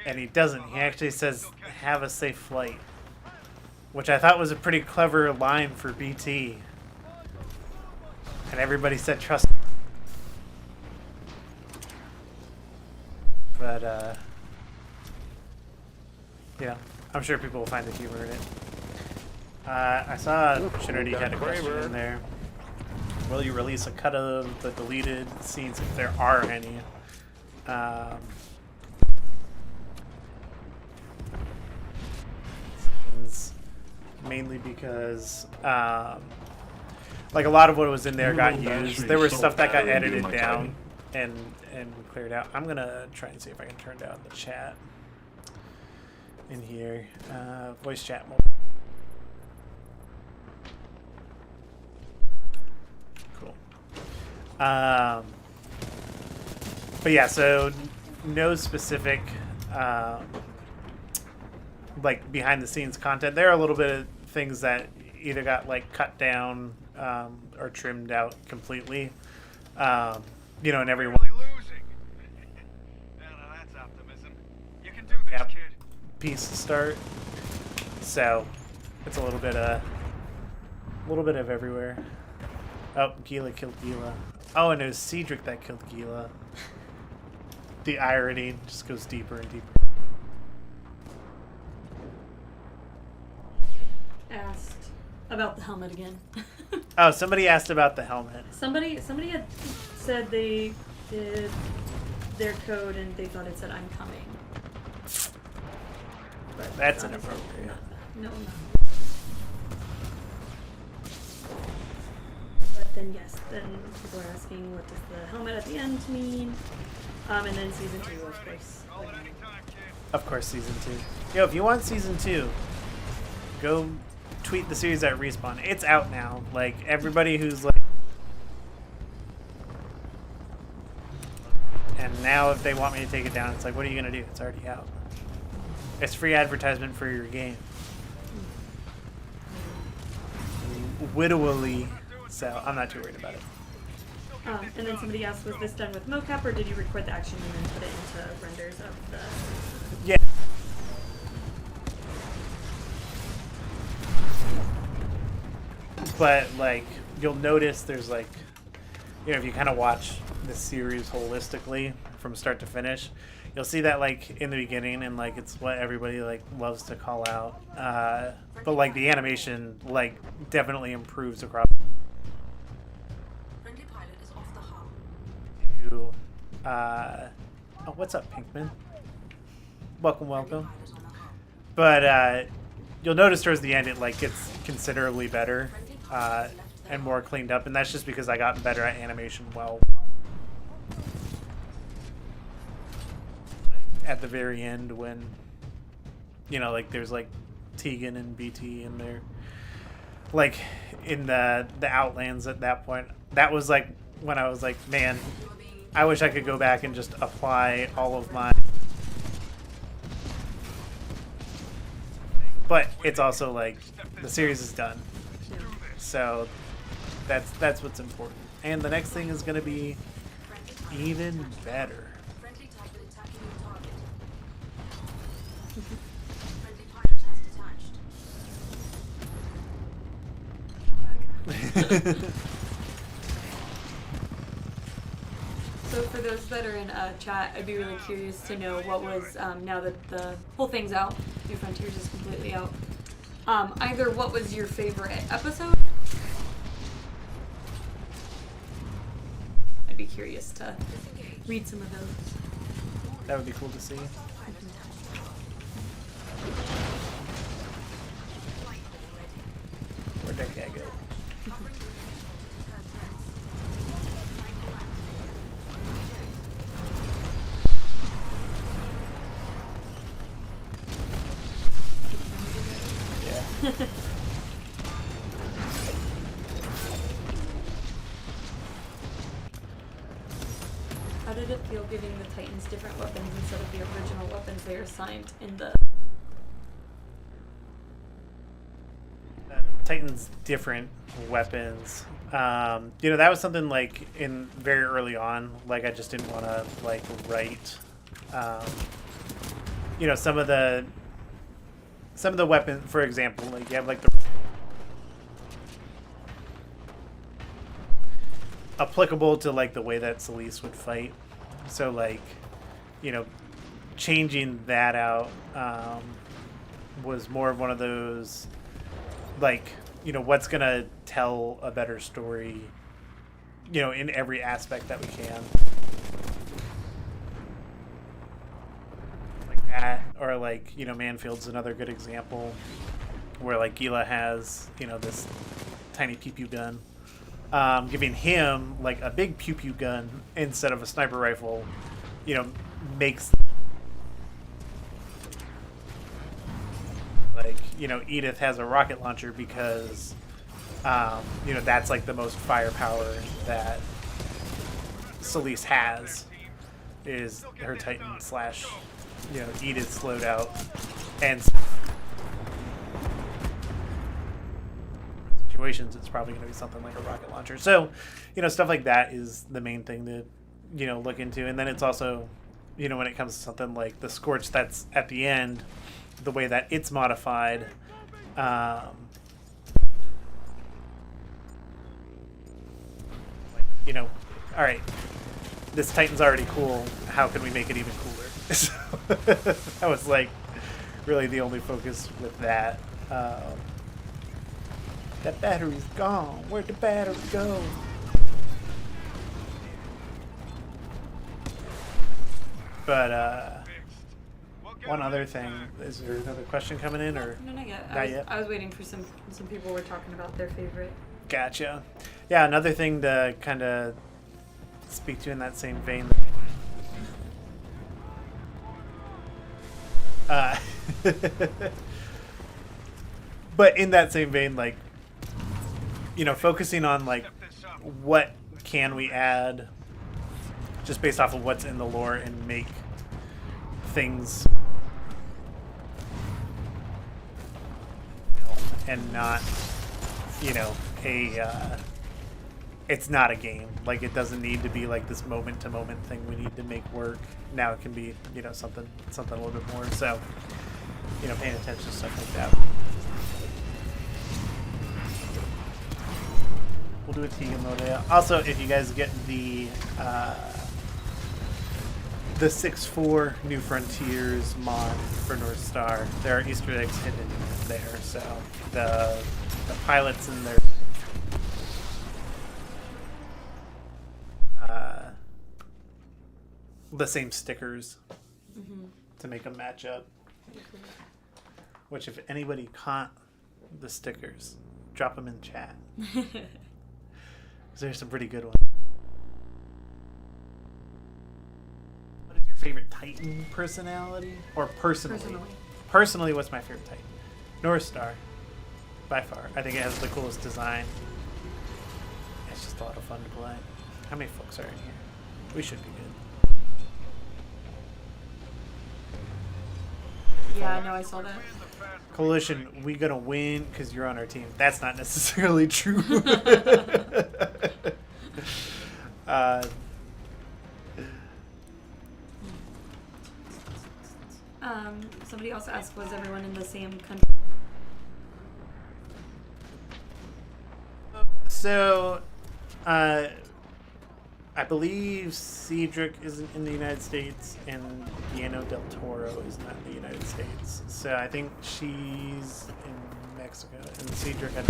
And he doesn't. He actually says, "Have a safe flight," which I thought was a pretty clever line for BT. And everybody said, "Trust." But yeah, I'm sure people will find the humor in it. I saw Trinity had a question in there. Will you release a cut of the deleted scenes if there are any? Mainly because like a lot of what was in there got used. There was stuff that got edited down and cleared out. I'm gonna try and see if I can turn down the chat in here. Voice chat mode. Cool. But yeah, so no specific like behind the scenes content. There are a little bit of things that either got like cut down or trimmed out completely. You know, and everyone. That's optimism. You can do this, kid. Peace start. So it's a little bit of everywhere. Oh, Gila killed Gila. Oh, and it was Cedric that killed Gila. The irony just goes deeper and deeper. Asked about the helmet again. Oh, somebody asked about the helmet. Somebody had said they did their code and they thought it said "I'm coming." But That's honestly, inappropriate. No. But then yes, then people are asking what does the helmet at the end mean? And then season 2, of course. Of course, season 2. Yo, if you want season 2, go tweet the series at Respawn. It's out now. Like, everybody who's like... And now if they want me to take it down, it's like, what are you going to do? It's already out. It's free advertisement for your game. Wittowily. So, I'm not too worried about it. And then somebody asked, was this done with mocap or did you record the action and then put it into renders of the... Yeah. But, like, you'll notice there's, like, you know, if you kind of watch the series holistically from start to finish, you'll see that, like, in the beginning, and, like, it's what everybody, like, loves to call out. But, like, the animation, like, definitely improves across... Oh, what's up, Pinkman? Welcome. But you'll notice towards the end it like gets considerably better and more cleaned up, and that's just because I got better at animation at the very end when, you know, like there's like Tegan and BT in there, like in the Outlands at that point. That was like when I was like, man, I wish I could go back and just apply all of my... But it's also like, the series is done. So that's what's important. And the next thing is going to be even better. So for those that are in chat, I'd be really curious to know what was, now that the whole thing's out, New Frontiers is completely out, either what was your favorite episode? I'd be curious to read some of those. That would be cool to see. Where'd that guy go? How did it feel giving the Titans different weapons instead of the original weapons they were assigned in the... Titans different weapons. You know, that was something like in very early on, like I just didn't want to like write, you know, some of the weapons, for example, like you have like the applicable to like the way that Celeste would fight. So like, you know, changing that out was more of one of those like, you know, what's gonna tell a better story, you know, in every aspect that we can. Like that, or like, you know, Manfield's another good example where like Gila has, you know, this tiny pew-pew gun. Giving him like a big pew-pew gun instead of a sniper rifle, you know, makes like, you know, Edith has a rocket launcher because, you know, that's like the most firepower that Celeste has is her Titan slash, you know, Edith's loadout. And situations, it's probably going to be something like a rocket launcher. So, you know, stuff like that is the main thing to, you know, look into. And then it's also, you know, when it comes to something like the Scorch that's at the end, the way that it's modified, You know, all right, this Titan's already cool. How can we make it even cooler? So that was like really the only focus with that. That battery's gone. Where'd the battery go? But one other thing, is there another question coming in, or no, not yet. Not yet? I was waiting for some people were talking about their favorite. Gotcha. Yeah, another thing to kind of speak to in that same vein. But in that same vein, like, you know, focusing on like what can we add just based off of what's in the lore and make things and not, you know, it's not a game. Like, it doesn't need to be like this moment to moment thing we need to make work. Now it can be, you know, something a little bit more. So, you know, paying attention to stuff like that. We'll do a Tegan mode. Also, if you guys get the 6.4 New Frontiers mod for Northstar, there are Easter eggs hidden in there. So the pilots in there. The same stickers to make them match up. Which, if anybody caught the stickers, drop them in chat. There's some pretty good ones. What is your favorite Titan personality? Or personally? Personally, what's my favorite Titan? Northstar, by far. I think it has the coolest design. It's just a lot of fun to play. How many folks are in here? We should be good. Yeah, no, I saw that. Coalition, we gonna win because you're on our team. That's not necessarily true. Somebody also asked, was everyone in the same country? So, I believe Cedric isn't in the United States, and Guillermo del Toro is not in the United States. So I think she's in Mexico, and Cedric had.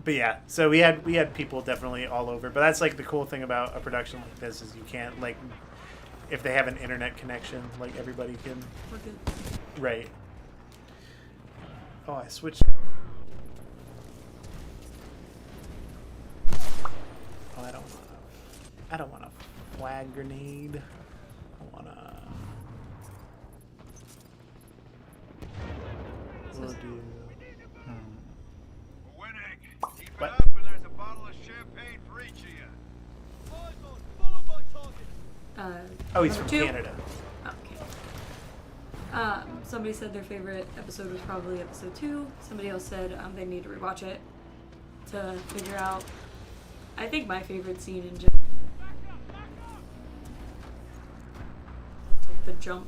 But yeah, so we had people definitely all over. But that's like the cool thing about a production like this is you can't, like, if they have an internet connection, like everybody can. We're good. Right. Oh, I switched. Oh, I don't want a flag grenade. I want a. We'll do. What? There's a bottle of champagne for each of you. Oh, he's from 2? Canada. Oh, okay. Somebody said their favorite episode was probably episode 2. Somebody else said they need to rewatch it to figure out. I think my favorite scene in general, like the jump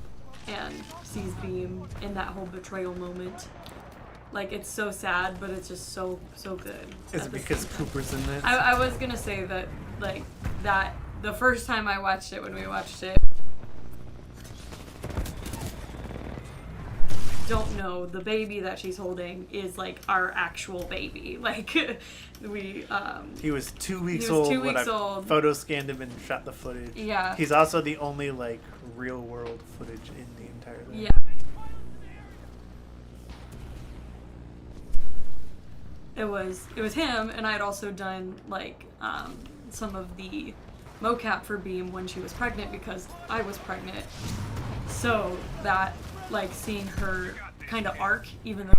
and sees Beam in that whole betrayal moment. Like, it's so sad, but it's just so good. Is it because Cooper's in this? I was gonna say that, like, that the first time I watched it, when we watched it, don't know, the baby that she's holding is like our actual baby. Like, we he was 2 weeks he was old 2 when weeks I old. photo scanned him and shot the footage. Yeah. He's also the only like real world footage in the entire thing. Yeah. It was him, and I had also done like some of the mocap for Beam when she was pregnant because I was pregnant. So that, like, seeing her kind of arc, even though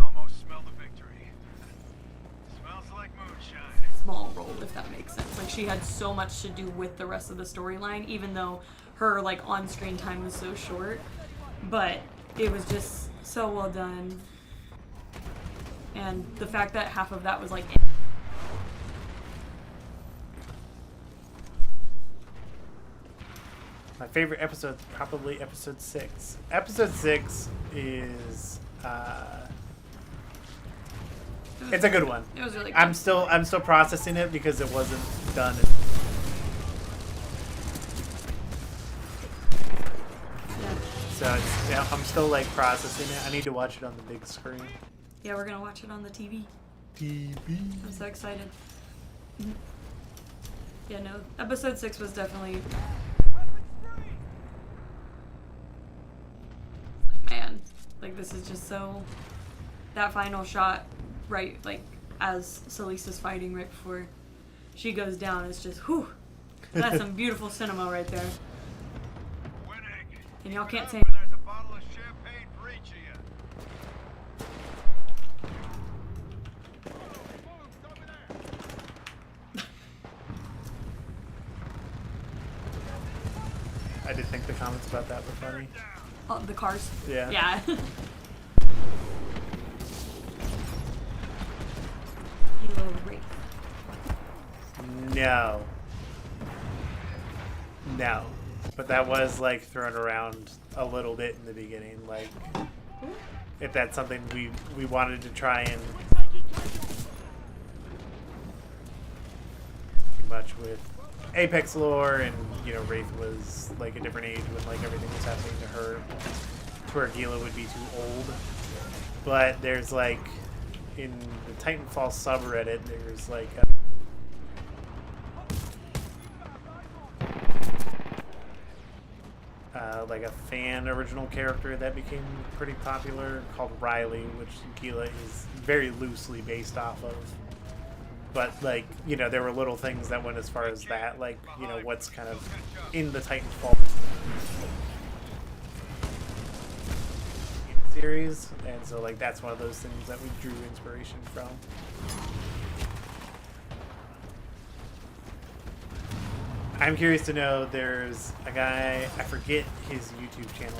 small role, if that makes sense. Like, she had so much to do with the rest of the storyline, even though her like on-screen time was so short. But it was just so well done. And the fact that half of that was like My favorite episode, probably episode 6. Episode 6 is it's a good one. It was really good. I'm still processing it because it wasn't done. So it's, yeah, I'm still like processing it. I need to watch it on the big screen. Yeah, we're gonna watch it on the TV. I'm so excited. Yeah, no, episode 6 was definitely, man, like this is just so, that final shot, right, like as Salisa's fighting right before she goes down, it's just, whew, that's some beautiful cinema right there. And y'all can't say. There's a bottle of champagne for each of you. I did think the comments about that were funny. Oh, the cars. Yeah. Yeah. No. No. But that was like thrown around a little bit in the beginning. Like, if that's something we wanted to try and much with Apex lore, and you know, Wraith was like a different age when like everything was happening to her, to where Gila would be too old. But there's like in the Titanfall subreddit, there's like a fan original character that became pretty popular called Riley, which Gila is very loosely based off of. But like, you know, there were little things that went as far as that, like, you know, what's kind of in the Titanfall series, and so like that's one of those things that we drew inspiration from. I'm curious to know, there's a guy, I forget his YouTube channel.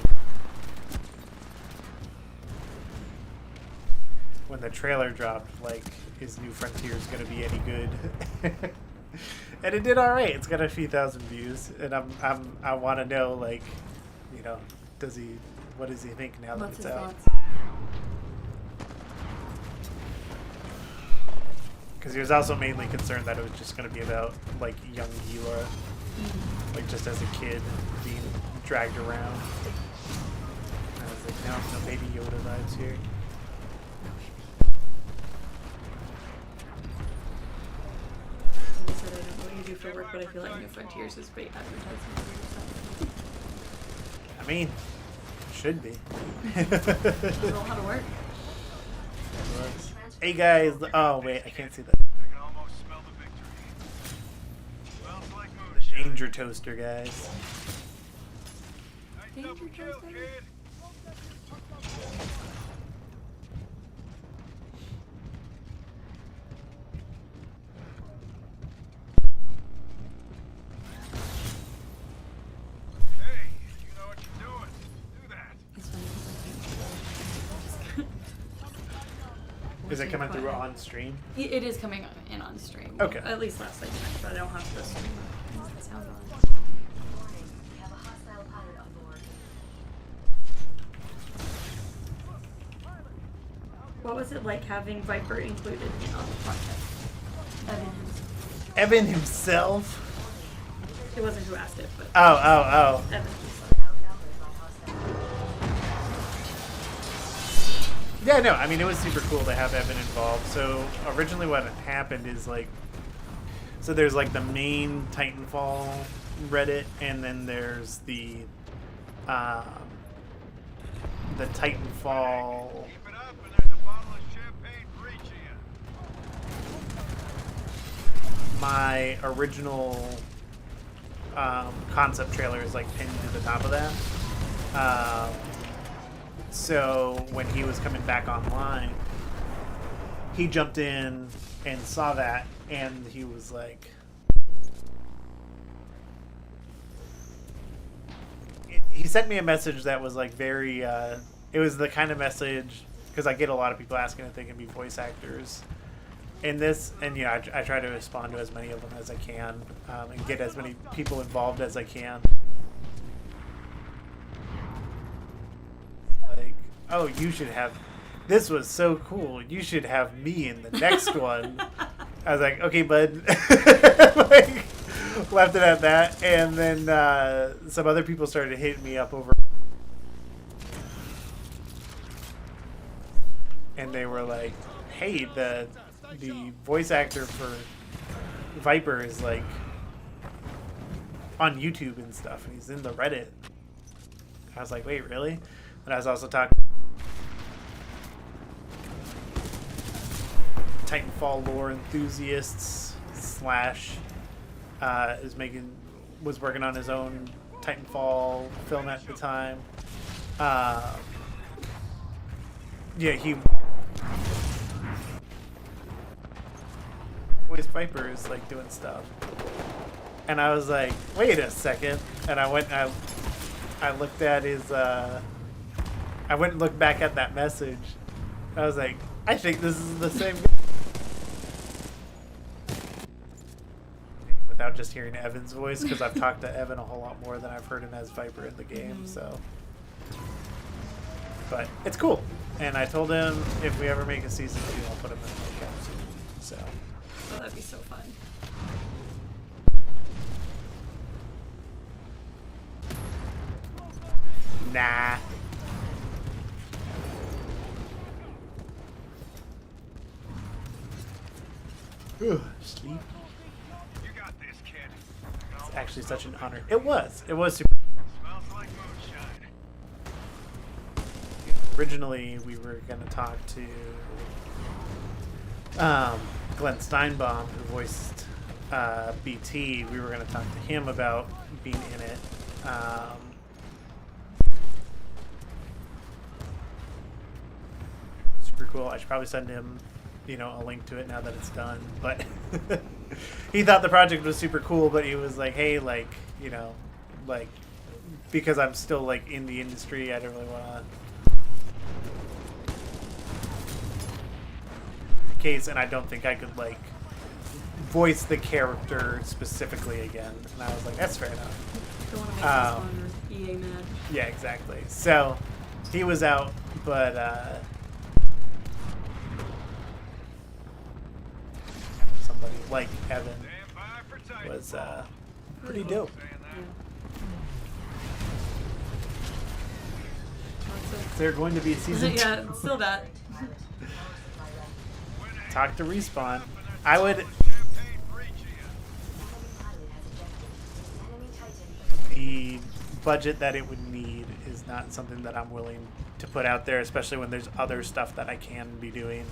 When the trailer dropped, like, is New Frontier is going to be any good? And it did alright. It's got a few thousand views, and I want to know, like, you know, what does he think now that it's out? Because he was also mainly concerned that it was just going to be about, like, young Gila, like, just as a kid being dragged around. And I was like, no Baby Yoda vibes here. I said I don't know what you do for work, but I feel like New Frontiers is great advertising. I mean, should be. Doesn't know how to work. Hey guys, oh wait, I can't see that. The Danger Toaster, guys. Danger Toaster? Is it coming through on stream? It is coming in on stream. Okay. At least last night, but I don't have the stream sound on. What was it like having Viper included on the project? Evan himself? It wasn't who asked it, but. Oh. Evan. Yeah, no, I mean, it was super cool to have Evan involved. So originally what had happened is like, so there's like the main Titanfall Reddit, and then there's the Titanfall my original concept trailer is like pinned to the top of that. So when he was coming back online, he jumped in and saw that, and he was like, he sent me a message that was like very, it was the kind of message, because I get a lot of people asking if they can be voice actors in this, and you know, I try to respond to as many of them as I can, and get as many people involved as I can. oh, you should have, this was so cool. You should have me in the next one. I was like, okay, bud. Like, left it at that. And then some other people started hitting me up over. And they were like, hey, the voice actor for Viper is like on YouTube and stuff, and he's in the Reddit. I was like, wait, really? And I was also talking Titanfall lore enthusiasts slash was working on his own Titanfall film at the time. Yeah, he voice Viper is like doing stuff, and I was like, wait a second, and I went and I looked at his I went and looked back at that message. I was like, I think this is the same guy. Without just hearing Evan's voice, because I've talked to Evan a whole lot more than I've heard him as Viper in the game. So, but it's cool. And I told him if we ever make a season 2, I'll put him in the cast. So. Oh, that'd be so fun. Nah. Ugh, sleep. You got this, kid. It's actually such an honor. It was. It was super. Smells like moonshine. Originally, we were going to talk to Glenn Steinbaum, who voiced BT. We were going to talk to him about being in it. Super cool. I should probably send him, a link to it now that it's done. But he thought the project was super cool, but he was like, hey, because I'm still in the industry, I don't really want to case, and I don't think I could voice the character specifically again. And I was like, that's fair enough. Don't want to make this one or EA mad. Yeah, exactly. So he was out, but somebody like Evan was pretty dope. Is there going to be a season 2? Yeah, still that. Talk to Respawn. I would. The budget that it would need is not something that I'm willing to put out there, especially when there's other stuff that I can be doing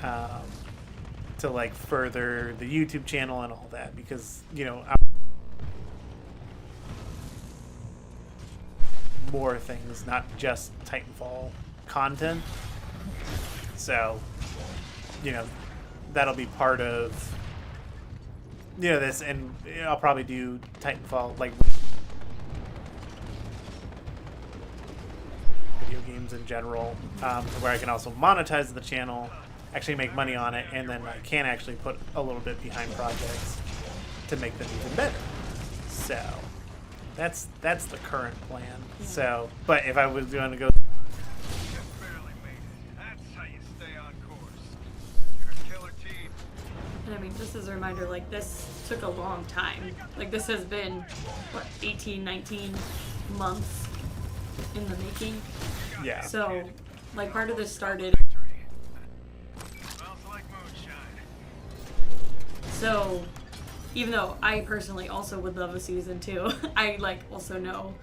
to further the YouTube channel and all that, because more things, not just Titanfall content. So, that'll be part of, this, and I'll probably do Titanfall, video games in general, where I can also monetize the channel, actually make money on it, and then I can actually put a little bit behind projects to make them even better. So, that's the current plan. Yeah. So, but if I was going to go... And I mean, just as a reminder, this took a long time. This has been, 18, 19 months in the making? Yeah. So, part of this started... So, even though I personally also would love a season 2, I, also know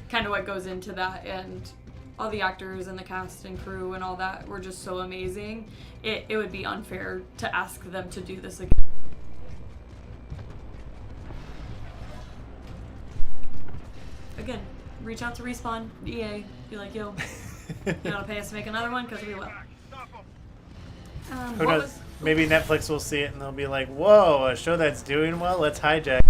kind of what goes into that, and all the actors and the cast and crew and all that were just so amazing. It would be unfair to ask them to do this again. Again, reach out to Respawn, EA, be like, yo, you gotta pay us to make another one, because we will. Who knows? Maybe Netflix will see it and they'll be like, whoa, a show that's doing well, let's hijack.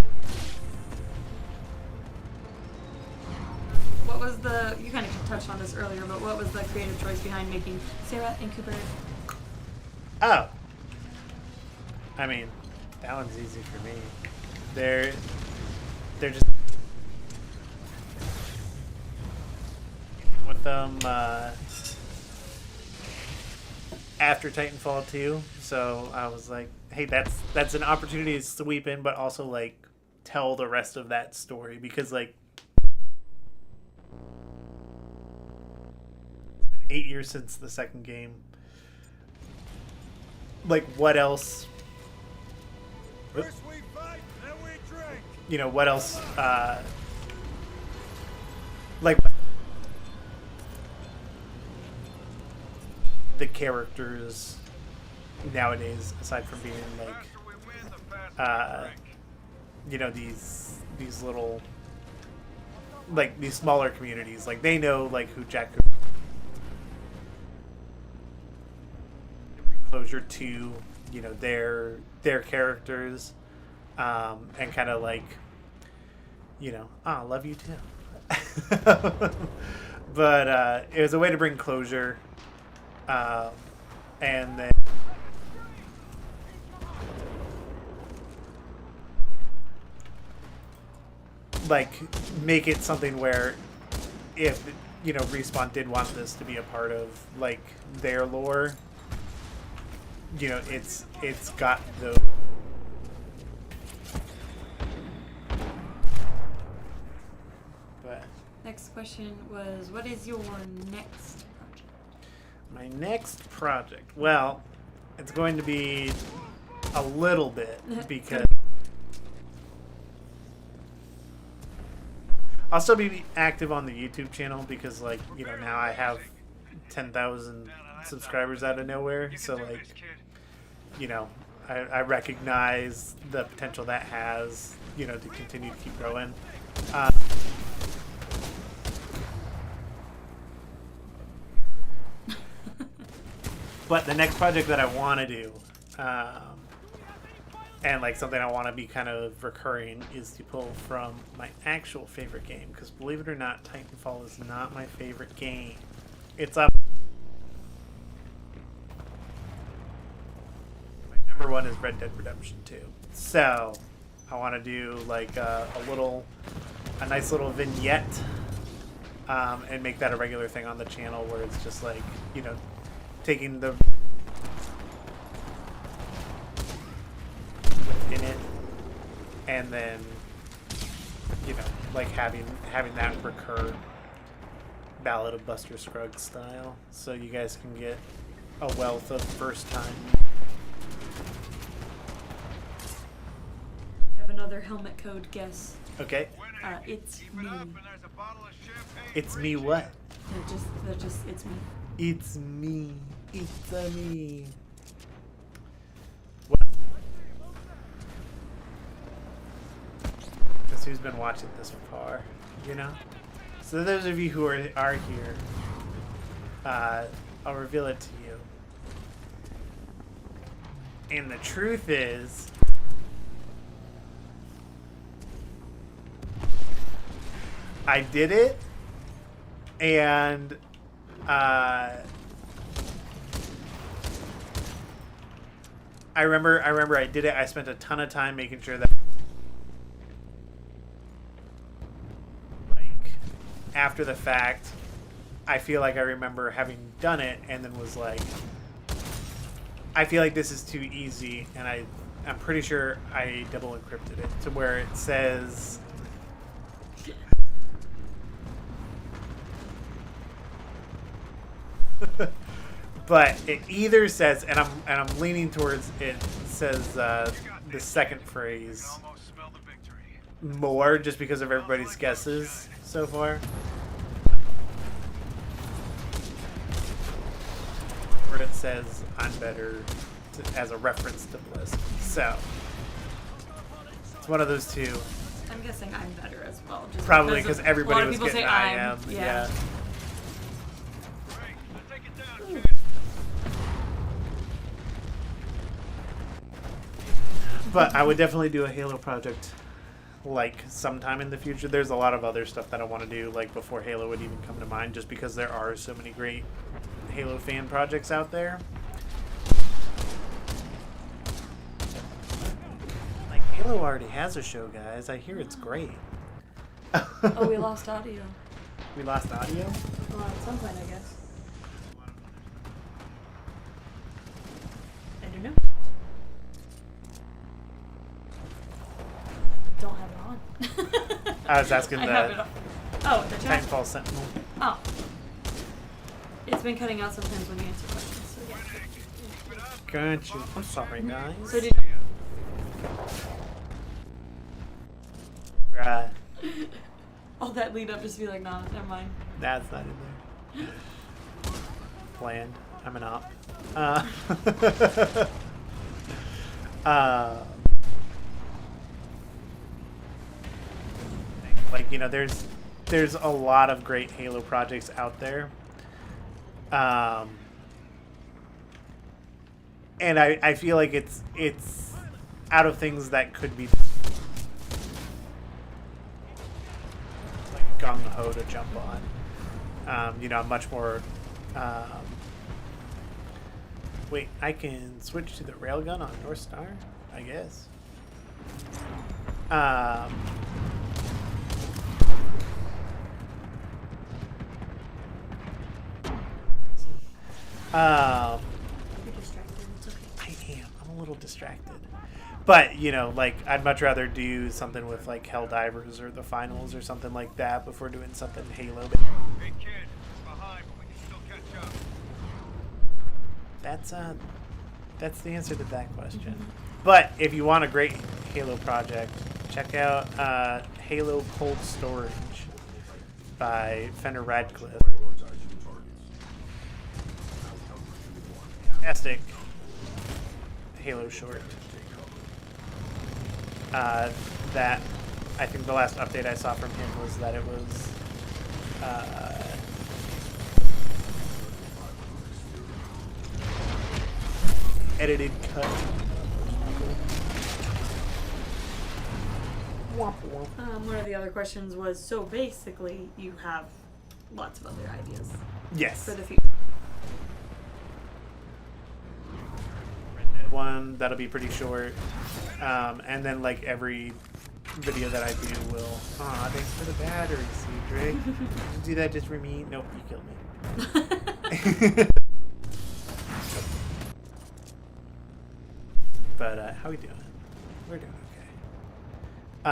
What was the, you kind of touched on this earlier, but what was the creative choice behind making Sarah and Cooper? Oh. I mean, that one's easy for me. They're just... with with them after Titanfall 2, so I was like, hey, that's an opportunity to sweep in, but also like tell the rest of that story, because like it's been 8 years since the second game. Like, what else? First we fight, then we drink. You know, what else? Like the characters nowadays, aside from being like, you know, these little, like these smaller communities, like they know like who Jack Cooper. Closure to, you know, their characters, and kind of like, you know, I love you too. But it was a way to bring closure, and then like make it something where if, you know, Respawn did want this to be a part of like their lore, you know, it's got the but Next question was, what is your next project? my next project, well, it's going to be a little bit, because I'll still be active on the YouTube channel, because like, you know, now I have 10,000 subscribers out of nowhere, so like, you know, I recognize the potential that has, you know, to continue to keep growing. But the next project that I want to do, and like something I want to be kind of recurring, is to pull from my actual favorite game, because believe it or not, Titanfall is not my favorite game. It's up. My number one is Red Dead Redemption 2. So I want to do like a nice little vignette, and make that a regular thing on the channel, where it's just like, you know, taking the in it, and then, you know, like having that recur, Ballad of Buster Scruggs style, so you guys can get a wealth of first time. I have another helmet code guess. Okay. It's me. It's me what? They're just it's me. It's me. It's me. Guess who's been watching this far, you know? So those of you who are here, I'll reveal it to you. And the truth is, I did it, and I remember I did it. I spent a ton of time making sure that, like, after the fact, I feel like I remember having done it and then was like, I feel like this is too easy, and I'm pretty sure I double encrypted it to where it says but it either says, and I'm leaning towards it says the second phrase more, just because of everybody's guesses so far. Where it says I'm better as a reference to Bliss. So it's one of those two. I'm guessing I'm better as well. Just probably because everybody a lot of was people getting say I I'm. am. Yeah. But I would definitely do a Halo project, like, sometime in the future. There's a lot of other stuff that I want to do, like, before Halo would even come to mind, just because there are so many great Halo fan projects out there. Like, Halo already has a show, guys. I hear it's great. Oh, we lost audio. We lost audio? Well, at some point, I guess. I don't know. Don't have it on. I was asking I have it on. Oh, the chat? Titanfall Sentinel. Oh. It's been cutting out sometimes when you answer questions. So yeah. Gotcha. I'm sorry, guys. So did. Right. All that lead up, just be like, nah, never mind. That's not in there. Planned. I'm an op. Like, you know, there's a lot of great Halo projects out there. And I feel like it's out of things that could be like gung-ho to jump on. You know, I'm much more wait, I can switch to the railgun on Northstar, I guess. You're distracted. It's okay. I am. I'm a little distracted. But, you know, like, I'd much rather do something with, like, Helldivers or the Finals or something like that before doing something Halo. Hey kid, it's behind, but we can still catch up. That's the answer to that question. But if you want a great Halo project, check out Halo Cold Storage by Fenner Radcliffe. Fantastic Halo short. That I think the last update I saw from him was that it was edited cut. One of the other questions was, so basically you have lots of other ideas. Yes. For the future. One that'll be pretty short, and then like every video that I do will. Aw, thanks for the battery, Cedric. Did you do that just for me? Nope, you killed me. But how we doing? We're doing okay. We're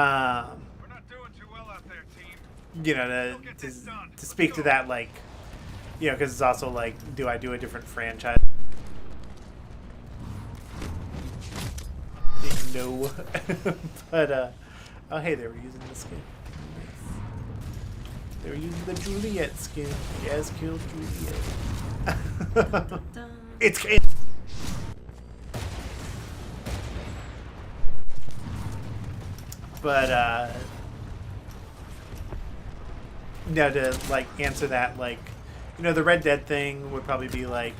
not doing too well out there, team. You know, to speak to that, like, you know, because it's also like, do I do a different franchise? No. But oh hey, they were using the skin. Nice. They were using the Juliet skin. Yes, killed Juliet. It's but no, to like answer that, like, you know, the Red Dead thing would probably be like,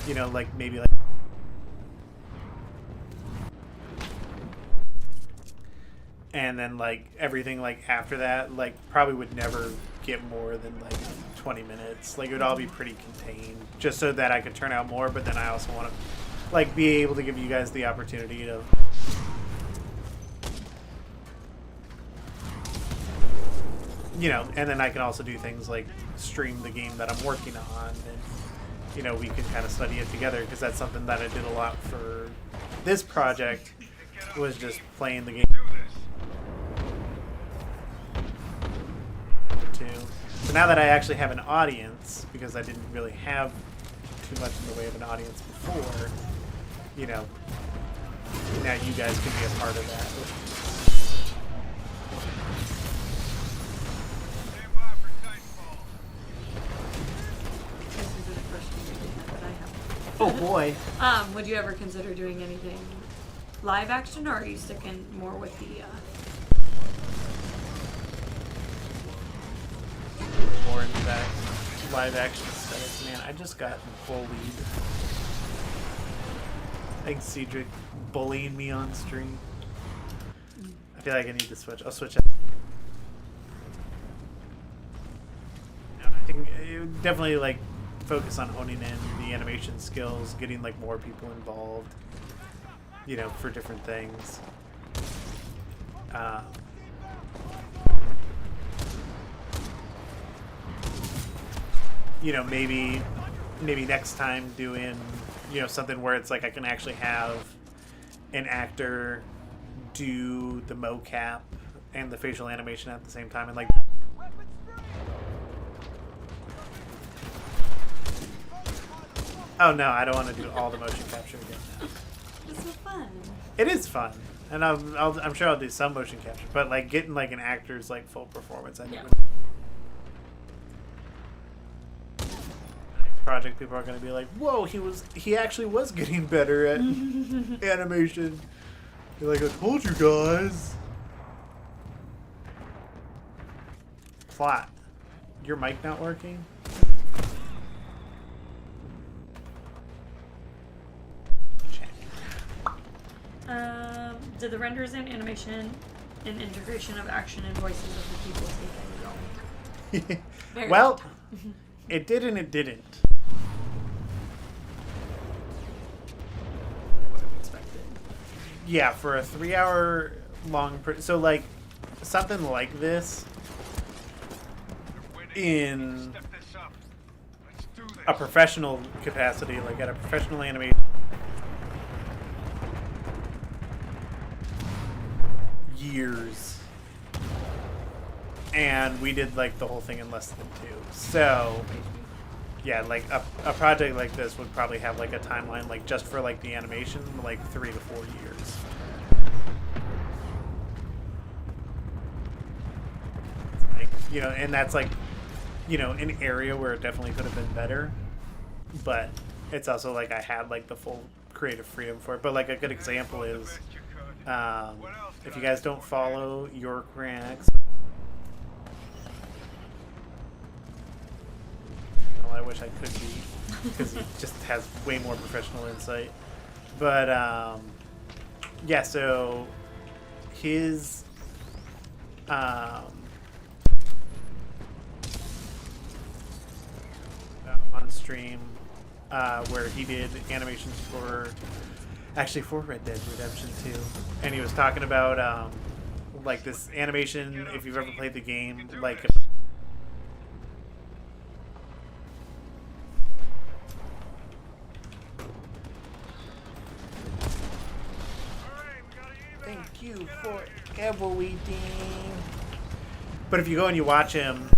you know, like maybe like and then like everything like after that like probably would never get more than like 20 minutes. Like it would all be pretty contained just so that I could turn out more, but then I also want to like be able to give you guys the opportunity to you know, and then I can also do things like stream the game that I'm working on, and you know, we can kind of study it together, because that's something that I did a lot for this project, was just playing the game too. So now that I actually have an audience, because I didn't really have too much in the way of an audience before, you know, now you guys can be a part of that. Oh boy. Would you ever consider doing anything live action, or are you sticking more with the more into that live action aesthetic? Man, I just got bullied. Thanks, Cedric, bullying me on stream. I feel like I need to switch. I'll switch it. I think it would definitely like focus on honing in the animation skills, getting like more people involved, you know, for different things. you know, maybe next time doing, you know, something where it's like I can actually have an actor do the mocap and the facial animation at the same time, and like oh no, I don't want to do all the motion capture again now. It's so fun. It is fun, and I'm sure I'll do some motion capture, but like getting like an actor's like full performance, I think. Next project, people are going to be like, "Whoa, he actually was getting better at animation." You're like, "I told you guys." Plot. Your mic not working? Did the renders and animation and integration of action and voices of the people take any long? Well, it did and it didn't. Yeah, for a 3-hour long... so, like, something like this in a professional capacity, like at a professional animation, years. And we did, like, the whole thing in less than 2. So, yeah, like, a project like this would probably have, like, a timeline, like, just for, like, the animation, like, 3 to 4 years. Like, you know, and that's, like, you know, an area where it definitely could have been better. But it's also, like, I had, like, the full creative freedom for it. But, like, a good example is, if you guys don't follow York Ranks, I wish I could be, because he just has way more professional insight. But yeah, so his on stream where he did animations for Red Dead Redemption 2, and he was talking about like this animation, if you've ever played the game, like thank you for everything. But if you go and you watch him,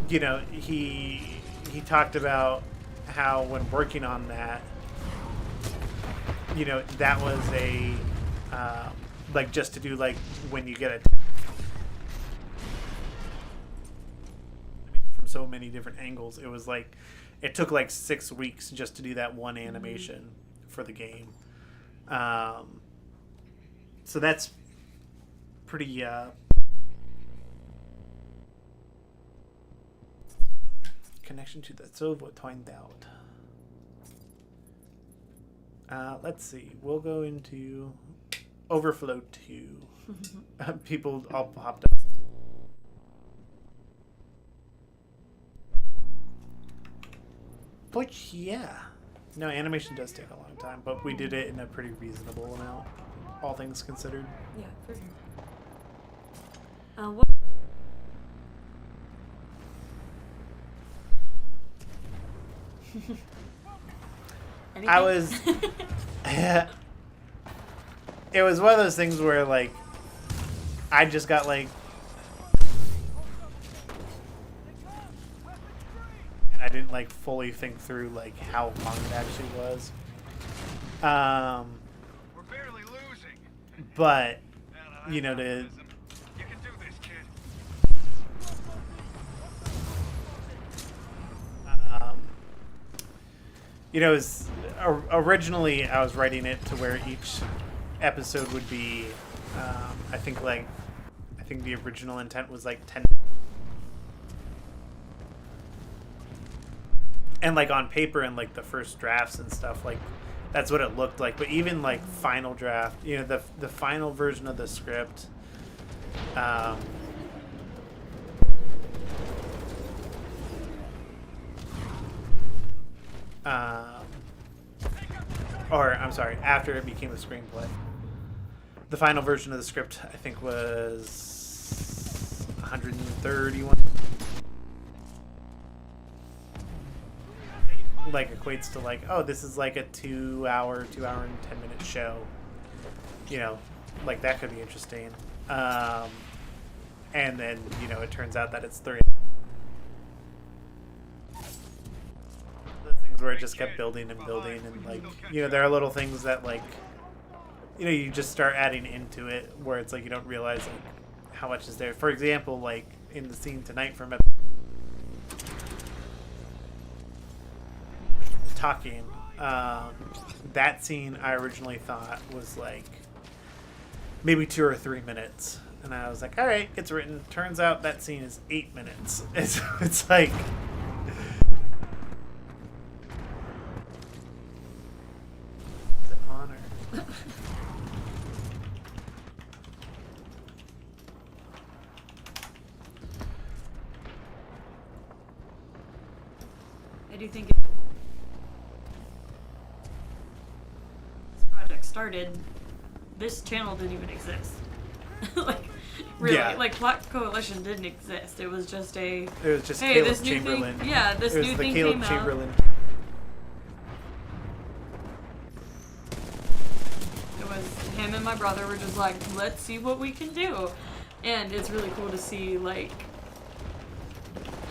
you know, he talked about how when working on that, you know, that was a like just to do like when you get it from so many different angles, it was like it took like 6 weeks just to do that one animation for the game. So that's pretty connection to the server timed out. Let's see. We'll go into Overflow 2. People all popped up. Which, yeah. No, animation does take a long time, but we did it in a pretty reasonable amount, all things considered. Yeah, for sure. What? I was... it was one of those things where, like, I just got, like... and I didn't, like, fully think through, like, how long it actually was. We're barely losing. But, you know, to... You can do this, kid. You know, originally I was writing it to where each episode would be, I think the original intent was like 10. And like on paper and like the first drafts and stuff, like that's what it looked like. But even like final draft, you know, the final version of the script, or I'm sorry, after it became a screenplay. The final version of the script, I think, was 131. Like equates to like, oh, this is like a 2 hour and 10 minute show. You know, like that could be interesting. And then, you know, it turns out that it's 3. The things where it just kept building and building, and like, you know, there are little things that like, you know, you just start adding into it where it's like you don't realize like how much is there. For example, like in the scene tonight from talking, that scene I originally thought was like maybe 2 or 3 minutes, and I was like, all right, it's written. Turns out that scene is 8 minutes. It's like it's an honor. I do think this project started, this channel didn't even exist. Like, really, Yeah. like Plot Coalition didn't exist. It was just a. It was just hey, Caleb this new Chamberlain. thing. Yeah, this It was new the thing Caleb came Chamberlain. out. It was him and my brother were just like, let's see what we can do, and it's really cool to see like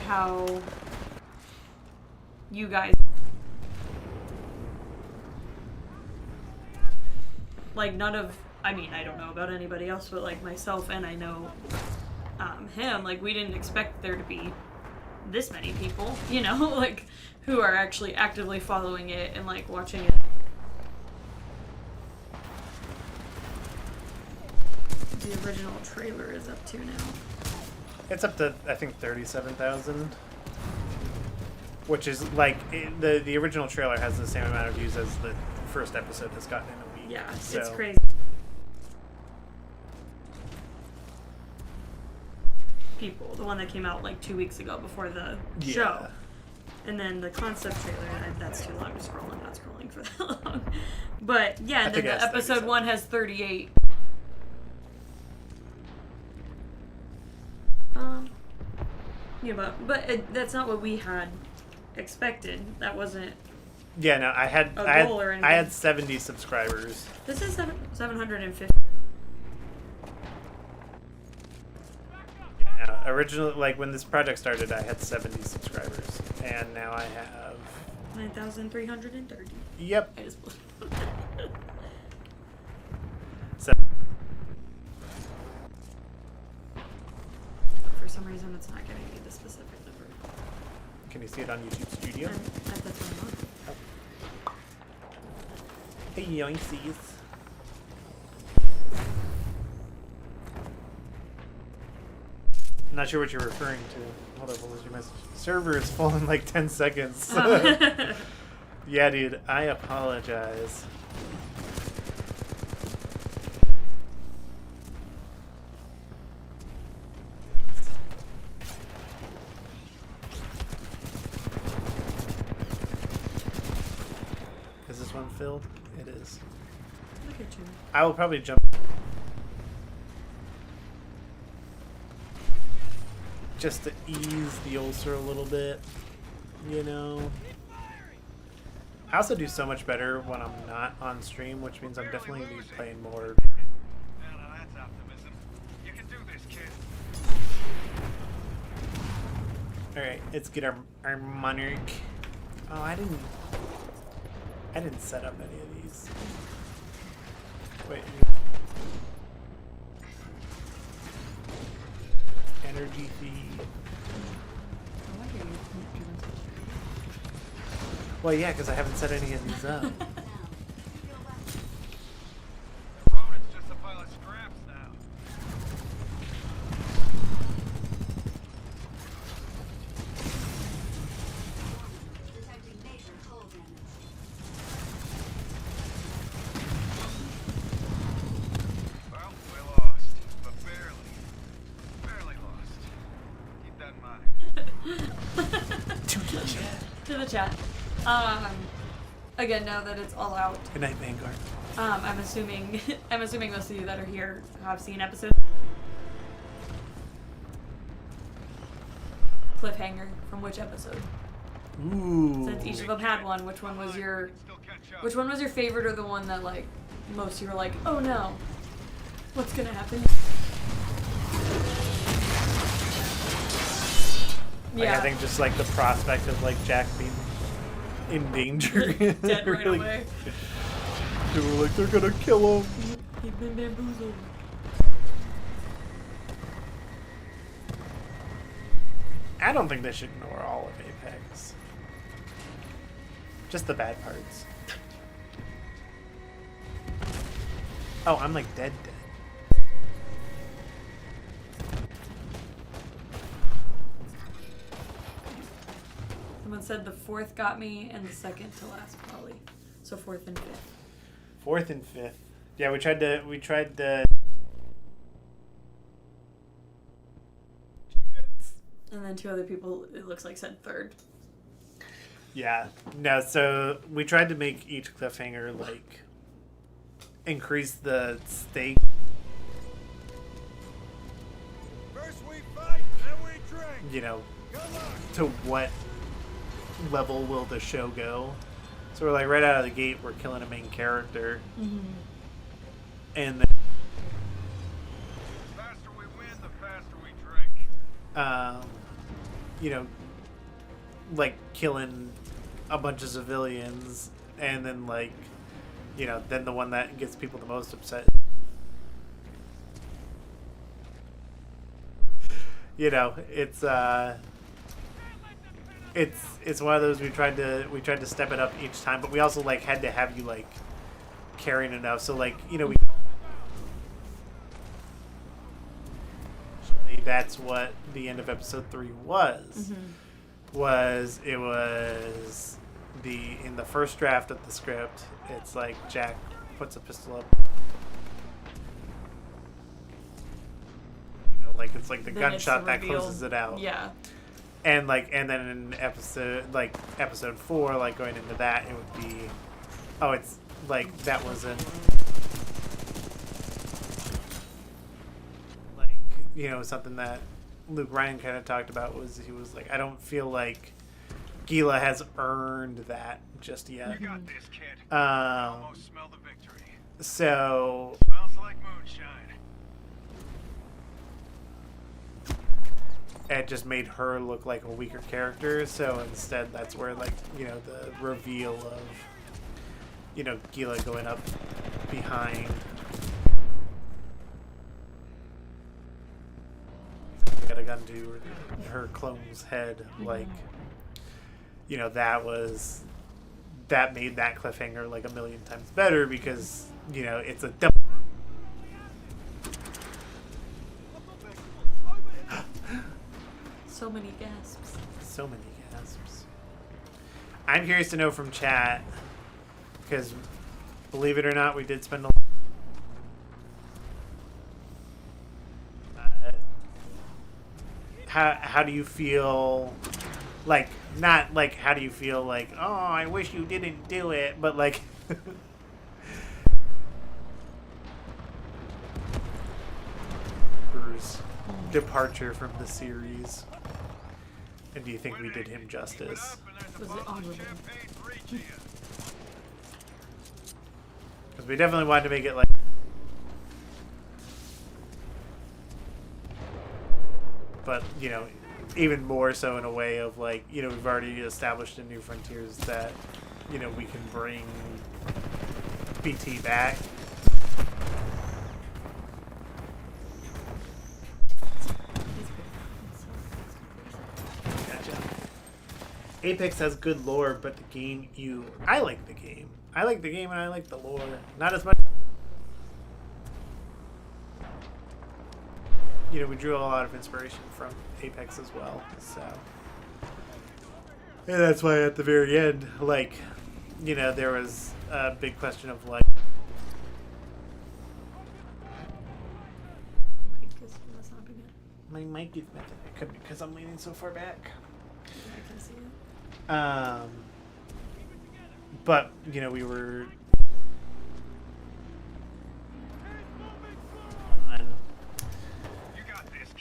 how you guys. Like, none of, I mean, I don't know about anybody else, but like myself and I know him, like we didn't expect there to be this many people, you know, like who are actually actively following it and like watching it. The original trailer is up to now. It's up to, I think, 37,000. Which is like, the original trailer has the same amount of views as the first episode has gotten in a week. Yeah, so. it's crazy. People, the one that came out like 2 weeks ago before the show. And then the concept trailer, that's too long to scroll. I'm not scrolling for that long. But yeah, and then the episode 1 has 38. Yeah, but that's not what we had expected. That wasn't. Yeah, no, I had a goal or anything. I had 70 subscribers. This is 750. Yeah, no, originally, like when this project started, I had 70 subscribers, and now I have 9,330. Yep. I just. For some reason, it's not giving me the specific number. Can you see it on YouTube Studio? That's what I'm on. Hey, yoinksies. Not sure what you're referring to. Hold on, what was your message? Server is full in like 10 seconds. Yeah, dude, I apologize. Is this one filled? It is. Look at you. I will probably jump. Just to ease the ulcer a little bit, you know. I also do so much better when I'm not on stream, which means I'm definitely going to be playing more. That's optimism. You can do this, kid. Alright, let's get our monarch. Oh, I didn't set up any of these. Wait. Energy fee. Well, yeah, because I haven't set any of these up. Ronan's just a pile of scraps now. Detecting major hull damage. Well, we're lost, but barely lost. Keep that in mind. To the chat. Again, now that it's all out. Good night, Vanguard. I'm assuming most of you that are here have seen episodes. cliffhanger from which episode? Ooh. Since each of them had one, which one was your favorite, or the one that like most you were like, oh no, what's gonna happen? Like, I think just like the prospect of like Jack being in danger. Dead right really, away. They were like, they're gonna kill him. He's been bamboozled. I don't think they should ignore all of Apex. Just the bad parts. Oh, I'm like dead. Someone said the fourth got me, and the second to last probably. So fourth and fifth. Fourth and fifth. Yeah, we tried to. And then two other people, it looks like, said third. Yeah. No, so we tried to make each cliffhanger, like, increase the stake. First we fight, then we drink. You know, to what level will the show go? So we're like, right out of the gate, we're killing a main character. Mm-hmm. And then, The faster we win, the faster we drink. you know, like killing a bunch of civilians, and then like, you know, then the one that gets people the most upset. You know, it's one of those we tried to step it up each time, but we also like had to have you like carrying enough. So like, you know, that's what the end of episode 3 was. Mm-hmm. It was in the first draft of the script, it's like Jack puts a pistol up. You know, like it's like the Then gunshot it's that revealed. closes it out. Yeah. And then in episode 4, like going into that, it would be, oh, it's like that wasn't like, you know, something that Luke Ryan kind of talked about was he was like, I don't feel like Gila has earned that just yet. You got this, kid. I almost smell the victory. So Smells like moonshine. it just made her look like a weaker character. So instead, that's where, like, you know, the reveal of, you know, Gila going up behind. Got a gun to her clone's head, like, you know, that made that cliffhanger like a million times better because, you know, it's a double. So many gasps. So many gasps. I'm curious to know from chat, because believe it or not, we did spend a how do you feel, like, not like how do you feel like, oh, I wish you didn't do it, but like Bruce's departure from the series. And do you think we did him justice? Was it honorable? Because we definitely wanted to make it like, but, you know, even more so in a way of like, you know, we've already established in New Frontiers that, you know, we can bring BT back. Gotcha. Apex has good lore, but the game I like the game. I like the game and I like the lore. Not as much. You know, we drew a lot of inspiration from Apex as well, so. And that's why at the very end, like, you know, there was a big question of like, my mic is messing. It could be because I'm leaning so far back. I can see it. But, you know, we were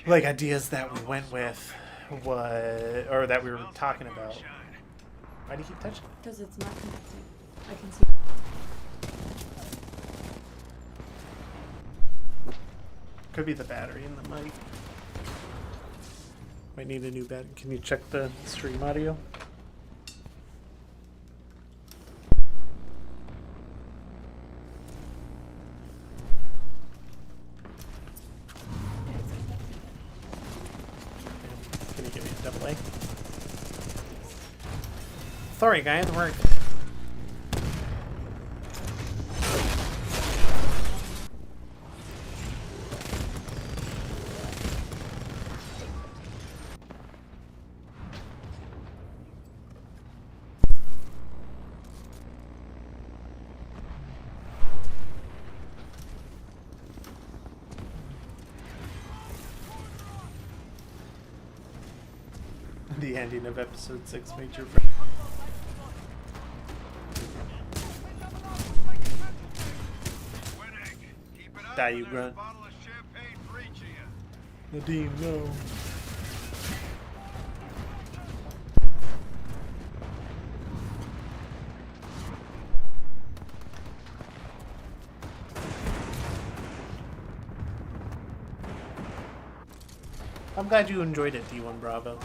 like ideas that we went with what, or that we were talking about. Why do you keep touching? Because it's not connected. I can see. Could be the battery in the mic. Might need a new battery. Can you check the stream audio? Can you give me a double A? Sorry guys, we're the ending of episode 6 made your friend. Die, you grunt. Nadim, no. I'm glad you enjoyed it, D1 Bravo.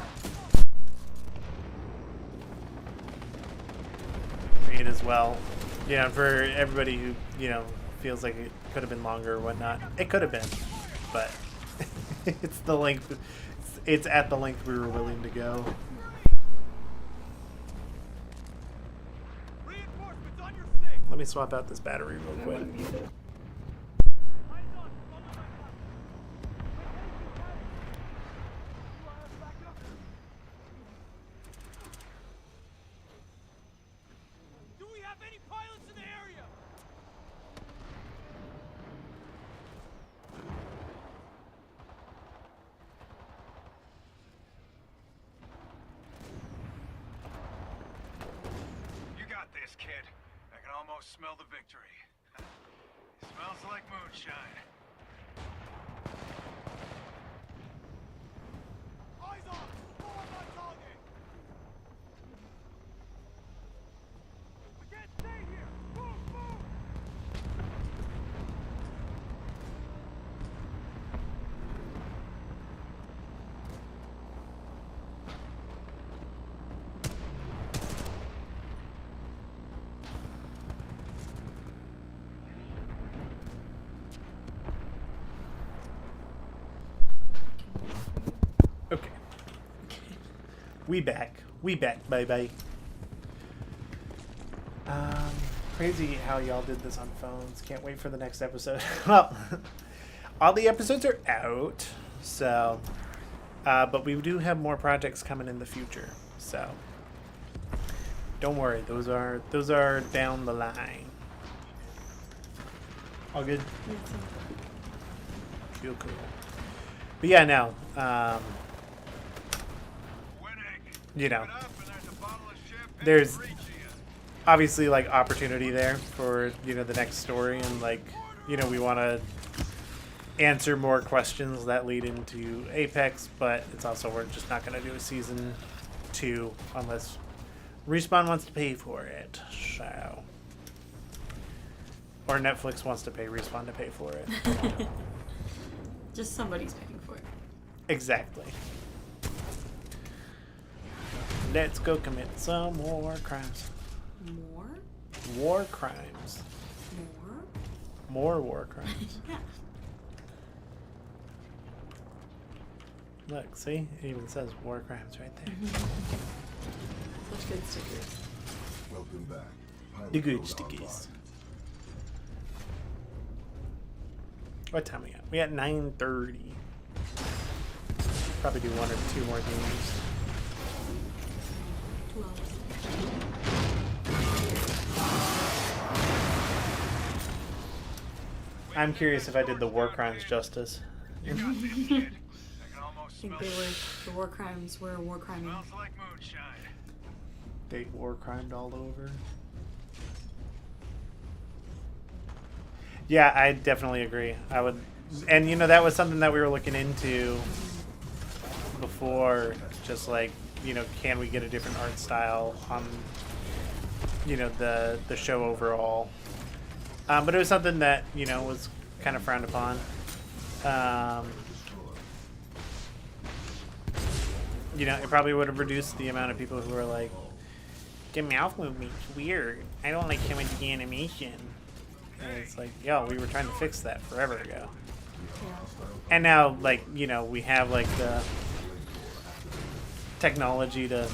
Great as well. Yeah, for everybody who, you know, feels like it could have been longer or whatnot. It could have been, but it's the length. It's at the length we were willing to go. Let me swap out this battery real quick. Smell the victory. It smells like moonshine. Eyes on! Go on my target! We can't stay here! Move, move! Okay. We back, bye bye. Crazy how y'all did this on phones. Can't wait for the next episode. Well, all the episodes are out, so but we do have more projects coming in the future, so don't worry, those are down the line. All good? Feel cool. But yeah, no, you know, there's obviously like opportunity there for, you know, the next story, and like, you know, we want to answer more questions that lead into Apex, but it's also, we're just not going to do a season 2 unless Respawn wants to pay for it, so, or Netflix wants to pay Respawn to pay for it. Just somebody's paying for it. Exactly. Let's go commit some more crimes. More? War crimes. More? More war crimes. Yeah. Look, see? It even says war crimes right there. Such good stickers. Welcome back. The good stickies. What time we got? We got 9:30. Probably do 1 or 2 more games. I'm curious if I did the war crimes justice. I think the war crimes were war criming. They war crimed all over. Yeah, I definitely agree. I would, and you know, that was something that we were looking into before just like, you know, can we get a different art style on, you know, the show overall. But it was something that, you know, was kind of frowned upon. You know, it probably would have reduced the amount of people who were like, the mouth movement's weird. I don't like how much the animation. And it's like, yo, we were trying to fix that forever ago. And now, like, you know, we have like the technology to.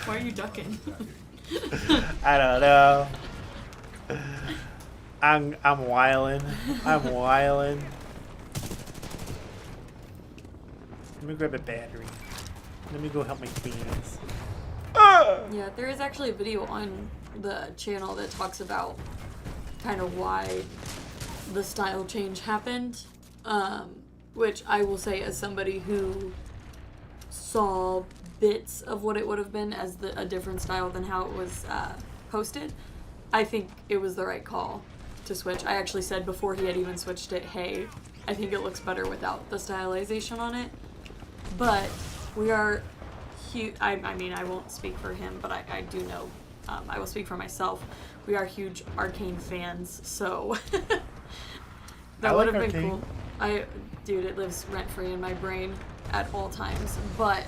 Why are you ducking? I don't know. I'm wildin'. I'm wildin'. Let me grab a battery. Let me go help my queens. Yeah, there is actually a video on the channel that talks about kind of why the style change happened, which I will say, as somebody who saw bits of what it would have been as a different style than how it was posted, I think it was the right call to switch. I actually said before he had even switched it, hey, I think it looks better without the stylization on it. But we are huge. I mean, I won't speak for him, but I do know. I will speak for myself. We are huge Arcane fans, so that would have been cool. Dude, it lives rent free in my brain at all times. But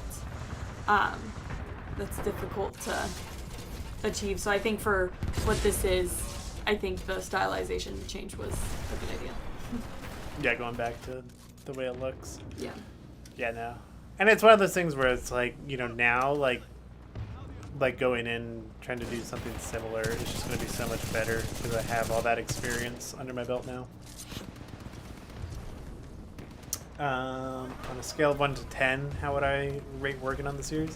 that's difficult to achieve. So I think for what this is, I think the stylization change was a good idea. Yeah, going back to the way it looks. Yeah. Yeah, no. And it's one of those things where it's like, you know, now, like going in, trying to do something similar, it's just going to be so much better because I have all that experience under my belt now. On a scale of 1 to 10, how would I rate working on the series?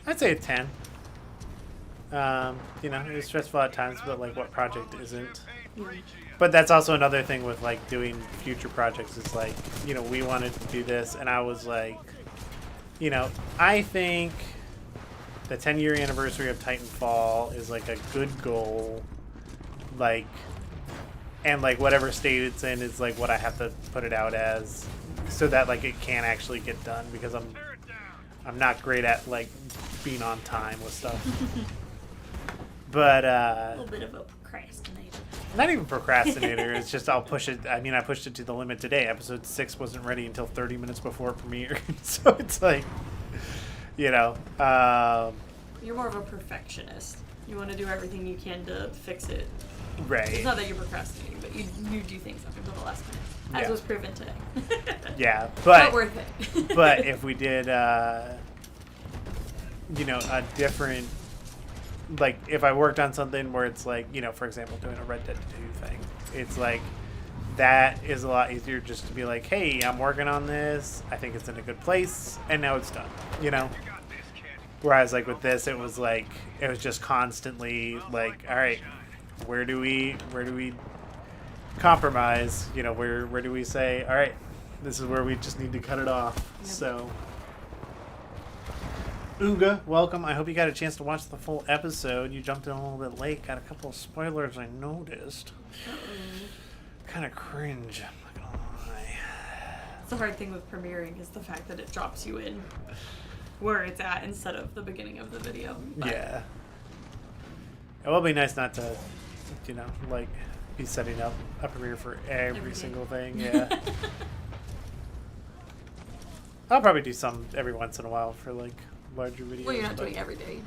I'd say a 10. You know, it was stressful at times, but like, what project isn't? But that's also another thing with like doing future projects. It's like, you know, we wanted to do this, and I was like, you know, I think the 10-year anniversary of Titanfall is like a good goal, like, and like whatever state it's in is like what I have to put it out as, so that like it can actually get done, because I'm not great at like being on time with stuff. But a little bit of a procrastinator. Not even procrastinator. It's just I'll push it. I mean, I pushed it to the limit today. Episode 6 wasn't ready until 30 minutes before it premiered. So it's like, you know. You're more of a perfectionist. You want to do everything you can to fix it. Right. It's not that you're procrastinating, but you do things up until the last minute, as was proven today. Yeah, but worth it. But if we did, you know, a different. Like, if I worked on something where it's like, you know, for example, doing a Red Dead 2 thing, it's like, that is a lot easier just to be like, hey, I'm working on this, I think it's in a good place, and now it's done, you know? Whereas, like, with this, it was like, it was just constantly like, all right, where do we compromise? You know, where do we say, all right, this is where we just need to cut it off. Yep. So... Ooga, welcome. I hope you got a chance to watch the full episode. You jumped in a little bit late. Got a couple of spoilers I noticed. Kind of cringe, I'm not gonna lie. It's the hard thing with premiering is the fact that it drops you in where it's at instead of the beginning of the video. But yeah. It will be nice not to, you know, like, be setting up a premiere for every single thing. Yeah. I'll probably do some every once in a while for, like, larger videos. Well, you're not doing every day.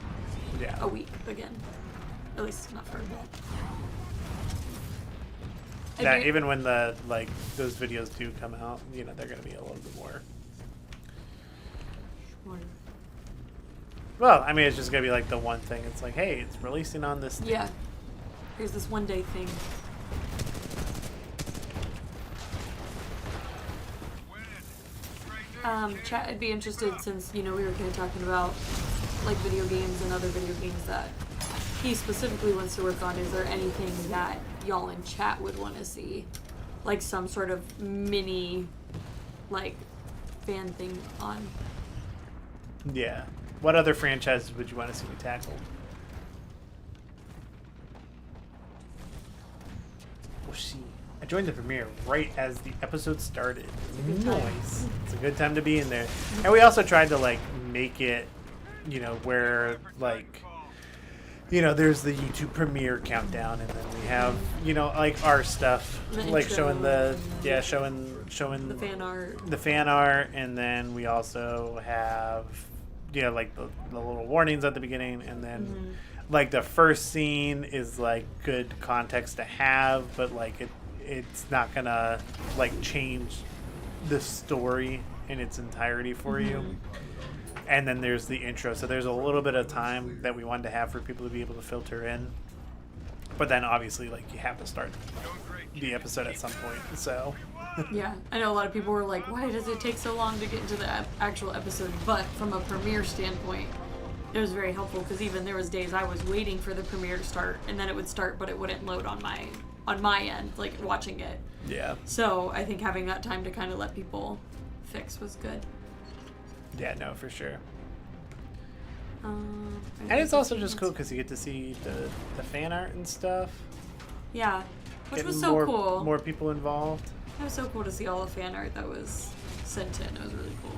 Yeah. A week again. At least not for a bit. Yeah, even when the those videos do come out, you know, they're gonna be a little bit more. Well, I mean, it's just gonna be like the one thing. It's like, hey, it's releasing on this. Yeah. Here's this one day thing. Chat, I'd be interested, since, you know, we were kind of talking about like video games and other video games that he specifically wants to work on. Is there anything that y'all in chat would want to see, like some sort of mini like fan thing on? Yeah. What other franchises would you want to see me tackle? We'll see. I joined the premiere right as the episode started. Nice. It's a good time to be in there. And we also tried to like make it you know, where like, you know, there's the YouTube premiere countdown, and then we have, you know, like our stuff, The like intro showing the and showing the fan art. the fan art, and then we also have, you know, like the little warnings at the beginning, and then like the first scene is like good context to have, but like it's not gonna like change the story in its entirety for you. And then there's the intro, so there's a little bit of time that we wanted to have for people to be able to filter in, but then obviously like you have to start the episode at some point. So Yeah, I know a lot of people were like, why does it take so long to get into the actual episode? But from a premiere standpoint, it was very helpful, because even there was days I was waiting for the premiere to start, and then it would start, but it wouldn't load on my end, like watching it. Yeah. So I think having that time to kind of let people fix was good. Yeah, no, for sure. And And it's also just cool because you get to see the fan art and stuff. Yeah, which was Getting so cool. More people involved. It was so cool to see all the fan art that was sent in. It was really cool.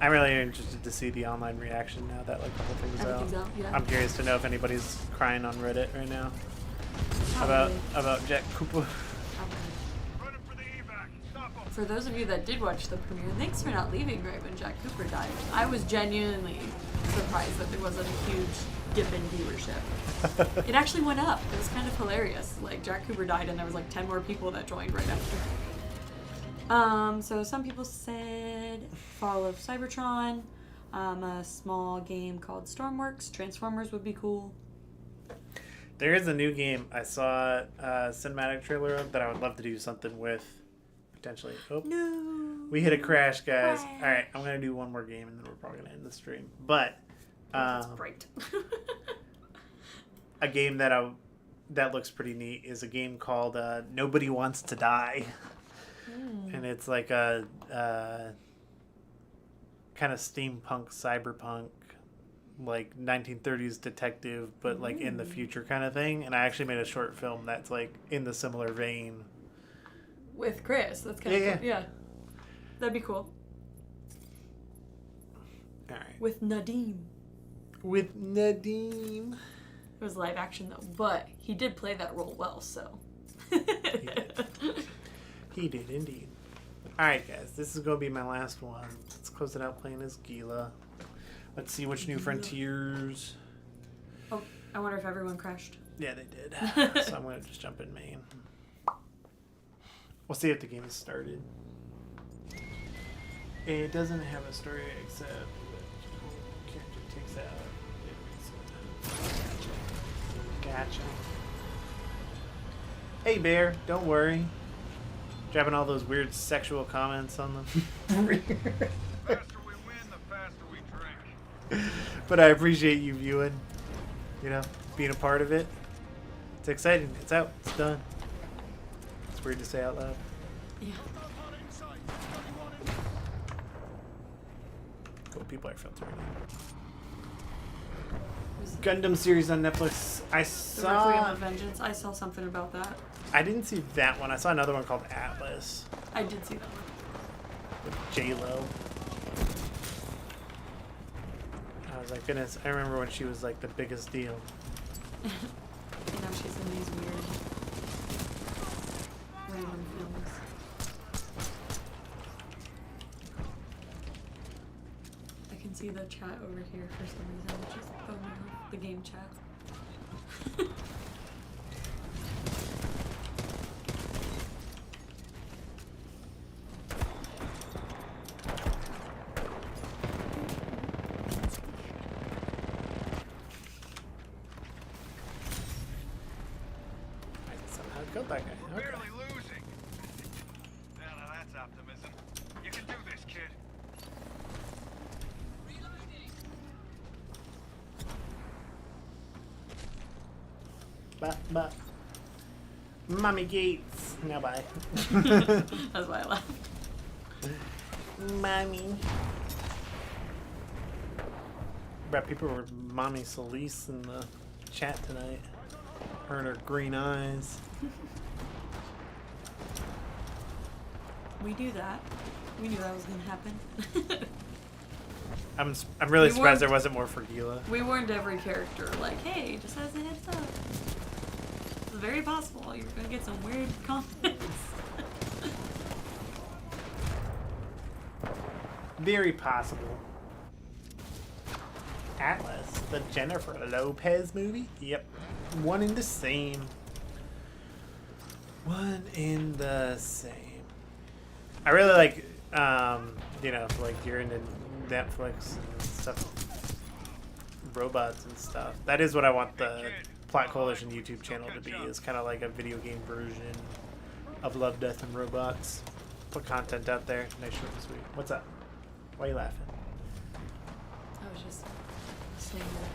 I'm really interested to see the online reaction now that like the whole thing's Everything's out, yeah. I'm curious to know if anybody's crying on Reddit right now about Jack Cooper. For those of you that did watch the premiere, thanks for not leaving right when Jack Cooper died. I was genuinely surprised that there wasn't a huge dip in viewership. It actually went up. It was kind of hilarious. Like, Jack Cooper died and there was like 10 more people that joined right after. So some people said Fall of Cybertron, a small game called Stormworks, Transformers would be cool. There is a new game. I saw a cinematic trailer of that I would love to do something with. Potentially. Oh, no. We hit a crash, guys. All right, I'm gonna do one more game and then we're probably gonna end the stream. But That's great. a game that looks pretty neat is a game called Nobody Wants to Die, and it's like a kind of steampunk, cyberpunk, like 1930s detective, but like in the future kind of thing. And I actually made a short film that's like in the similar vein. With Chris, that's kind of cool. Yeah. That'd be cool. Alright. With Nadim. It was live action though, but he did play that role well, so. He did indeed. Alright guys, this is going to be my last one. Let's close it out playing as Gila. Let's see which new frontiers. Oh, I wonder if everyone crashed. Yeah, they did. So I'm going to just jump in main. We'll see if the game is started. It doesn't have a story except the character takes out. Gotcha. Hey Bear, don't worry. Dropping all those weird sexual comments on them. The faster we win, the faster we drink. But I appreciate you viewing. You know, being a part of it. It's exciting. It's out. It's done. Weird to say out loud. Yeah. Cool, people are filtering. Gundam series on Netflix. I The Requiem saw. of Vengeance. I saw something about that. I didn't see that one. I saw another one called Atlas I did see that one. with J-Lo. I was like, goodness, I remember when she was like the biggest deal. You know, she's in these weird random films. I can see the chat over here for some reason, which is throwing me off. The game chat. Somehow killed that guy. Okay. Barely losing. Now that's optimism. You can do this, kid. But. Mommy Gates. No, bye. That's why I laughed. Mommy. Bet people were Mommy Celeste in the chat tonight. Her and her green eyes. We knew that. We knew that was gonna happen. I'm really We surprised there weren't- wasn't more for Gila. We warned every character, like, hey, just as a heads up. It's very possible you're gonna get some weird comments. Very possible. Atlas, the Jennifer Lopez movie? Yep. One in the same. One in the same. I really like, you know, like you're into Netflix and stuff, robots and stuff. That is what I want the Plot Coalition YouTube channel to be, is kind of like a video game version of Love, Death, and Robots. Put content out there. Nice, short, and sweet. What's up? Why are you laughing? I was just saying that.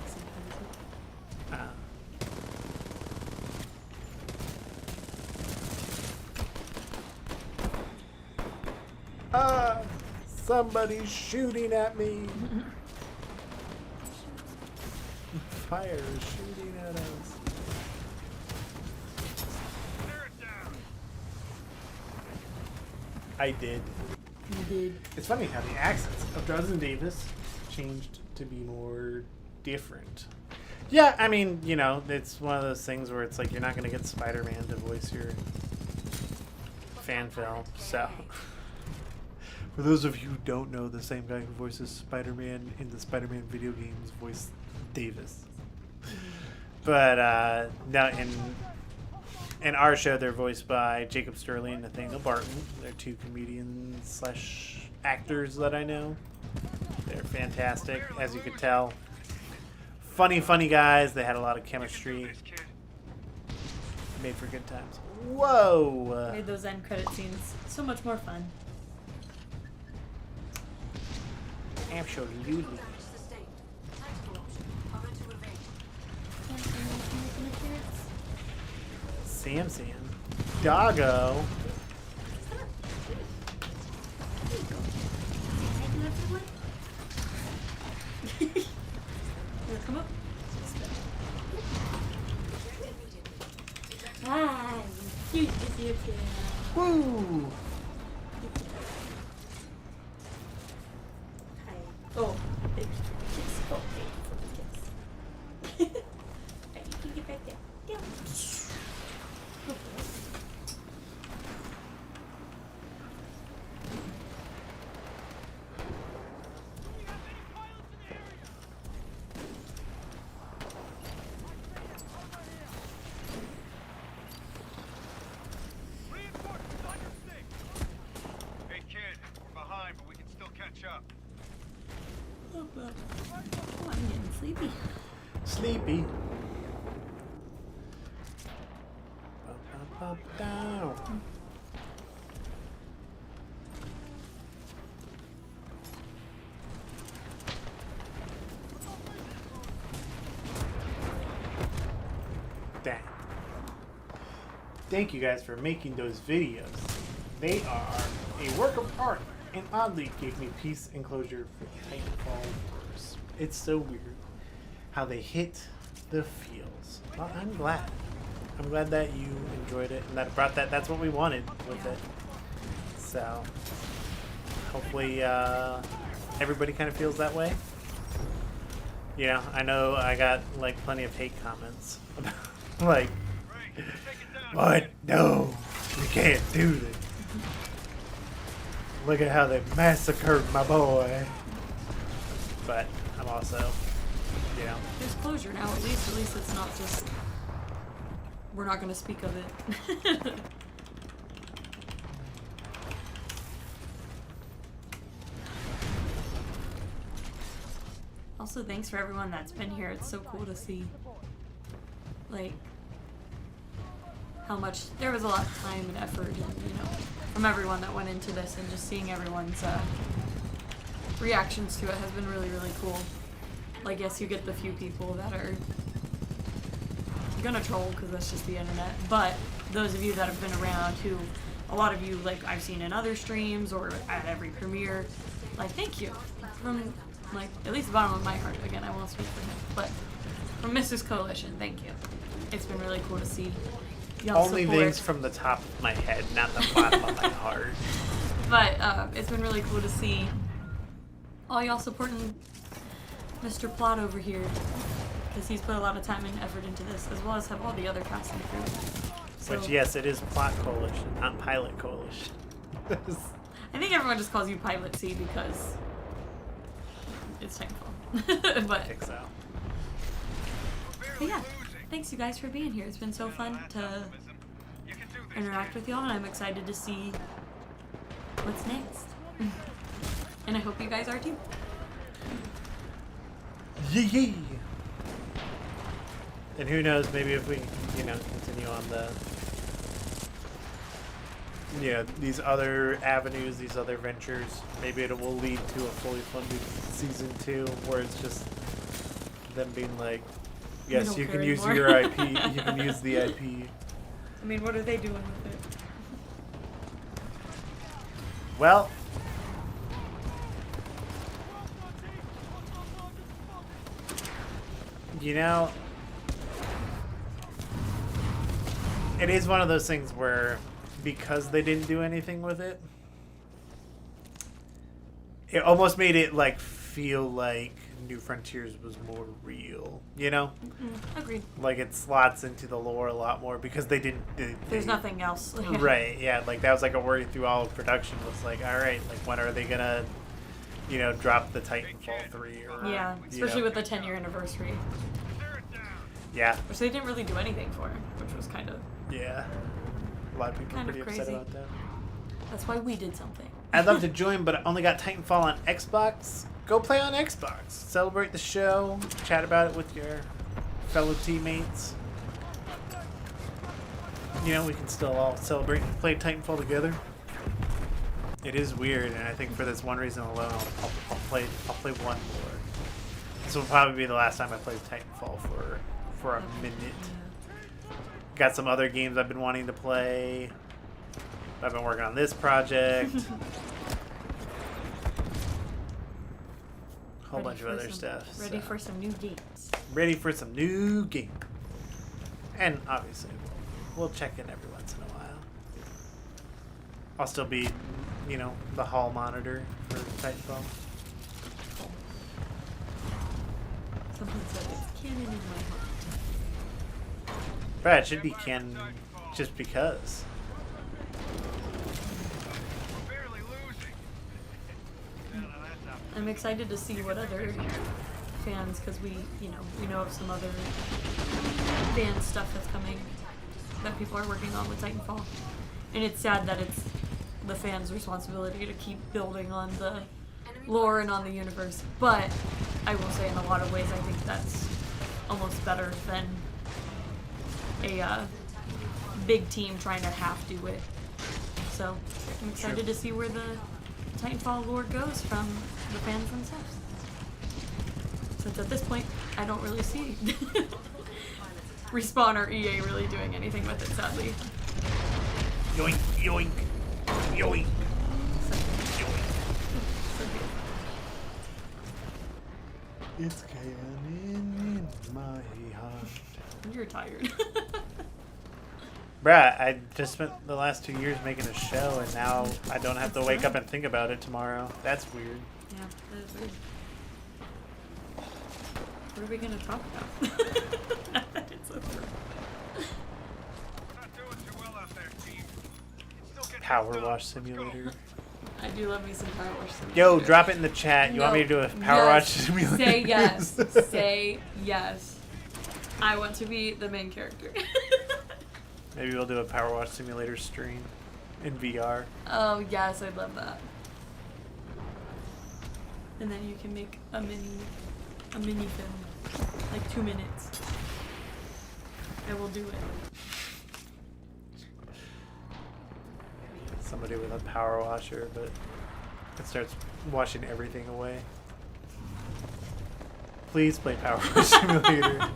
Somebody's shooting at me. Fire is shooting at us. I did. You did. It's funny how the accents of Dawson Davis changed to be more different. Yeah, I mean, you know, it's one of those things where it's like you're not going to get Spider-Man to voice your fan film, so... For those of you who don't know, the same guy who voices Spider-Man in the Spider-Man video games voiced Davis. But no, in our show, they're voiced by Jacob Sterling and Nathaniel Barton. They're two comedians / actors that I know. They're fantastic, as you could tell. Funny guys. They had a lot of chemistry. Made for good times. Whoa! Made those end credit scenes so much more fun. Absolutely. Sam. Doggo. Come up. Hi. Cute to see you too. Woo! Oh, big kiss. Oh, big kiss. You can get back there. Yeah. Hey kid, we're behind, but we can still catch up. Oh, I'm getting sleepy. Sleepy. Down. Dang. Thank you guys for making those videos. They are a work of art and oddly gave me peace and closure for Titanfall verse. It's so weird how they hit the feels. Well, I'm glad. I'm glad that you enjoyed it and that it brought that. That's what we wanted with it. So hopefully everybody kind of feels that way. You know, I know I got like plenty of hate comments about like, what? No, you can't do this. Look at how they massacred my boy. But I'm also, you know. There's closure now, at least it's not just, we're not going to speak of it. Also, thanks for everyone that's been here. It's so cool to see, like, how much, there was a lot of time and effort, and, you know, from everyone that went into this, and just seeing everyone's reactions to it has been really, really cool. Like, yes, you get the few people that are gonna troll, because that's just the internet, but those of you that have been around, who, a lot of you, like, I've seen in other streams, or at every premiere, like, thank you. From, like, at least the bottom of my heart, again, I won't speak for him, but from Mrs. Coalition, thank you. It's been really cool to see y'all Only support. things from the top of my head, not the bottom of my heart. But it's been really cool to see all y'all supporting Mr. Plot over here, because he's put a lot of time and effort into this, as well as have all the other cast and crew. So, Which, yes, it is Plot Coalition, not Pilot Coalition. I think everyone just calls you Pilot C because it's Titanfall. But, but yeah, thanks you guys for being here. It's been so fun to interact with y'all, and I'm excited to see what's next. And I hope you guys are too. Yee. And who knows, maybe if we, continue on these other avenues, these other ventures, maybe it will lead to a fully funded season 2 where it's just them being like, yes, you can use your IP, you can use the IP. I mean, what are they doing with it? Well, it is one of those things where, because they didn't do anything with it, it almost made it feel like New Frontiers was more real, Agreed. Like it slots into the lore a lot more because they didn't. There's nothing else. Right? Yeah. That was a worry through all of production. Was all right. When are they gonna, drop the Titanfall 3? Or, yeah, especially with the 10-year anniversary. Yeah. Which they didn't really do anything for, which was kind of. Yeah. A lot of people are pretty upset about that. That's why we did something. I'd love to join, but I only got Titanfall on Xbox. Go play on Xbox. Celebrate the show. Chat about it with your fellow teammates. We can still all celebrate and play Titanfall together. It is weird, and I think for this one reason alone, I'll play one more. This will probably be the last time I play Titanfall for a minute. Got some other games I've been wanting to play. I've been working on this project. Whole bunch of other stuff. Ready for some new games. Ready for some new games. And obviously, we'll check in every once in a while. I'll still be, the hall monitor for Titanfall. Something said it's canon in my heart. Brad, it should be canon just because. I'm excited to see what other fans, because we know of some other fan stuff that's coming that people are working on with Titanfall, and it's sad that it's the fans' responsibility to keep building on the lore and on the universe. But I will say, in a lot of ways, I think that's almost better than a big team trying to half do it. So I'm excited to see where the Titanfall lore goes from the fans themselves. Since at this point, I don't really see Respawn or EA really doing anything with it, sadly. Yoink, yoink, yoink. It's canon in my heart. You're tired. Bruh, I just spent the last 2 years making a show, and now I don't have to wake up and think about it tomorrow. That's weird. Yeah, that is weird. What are we going to talk about? Now that it's over. Power Wash Simulator. I do love me some Power Wash Simulator. Yo, drop it in the chat. You want me to do a Power Wash Simulator? Say yes. Say yes. I want to be the main character. Maybe we'll do a Power Wash Simulator stream in VR. Oh, yes, I'd love that. And then you can make a mini film, like 2 minutes. I will do it. Somebody with a power washer, but it starts washing everything away. Please play Power Wash Simulator.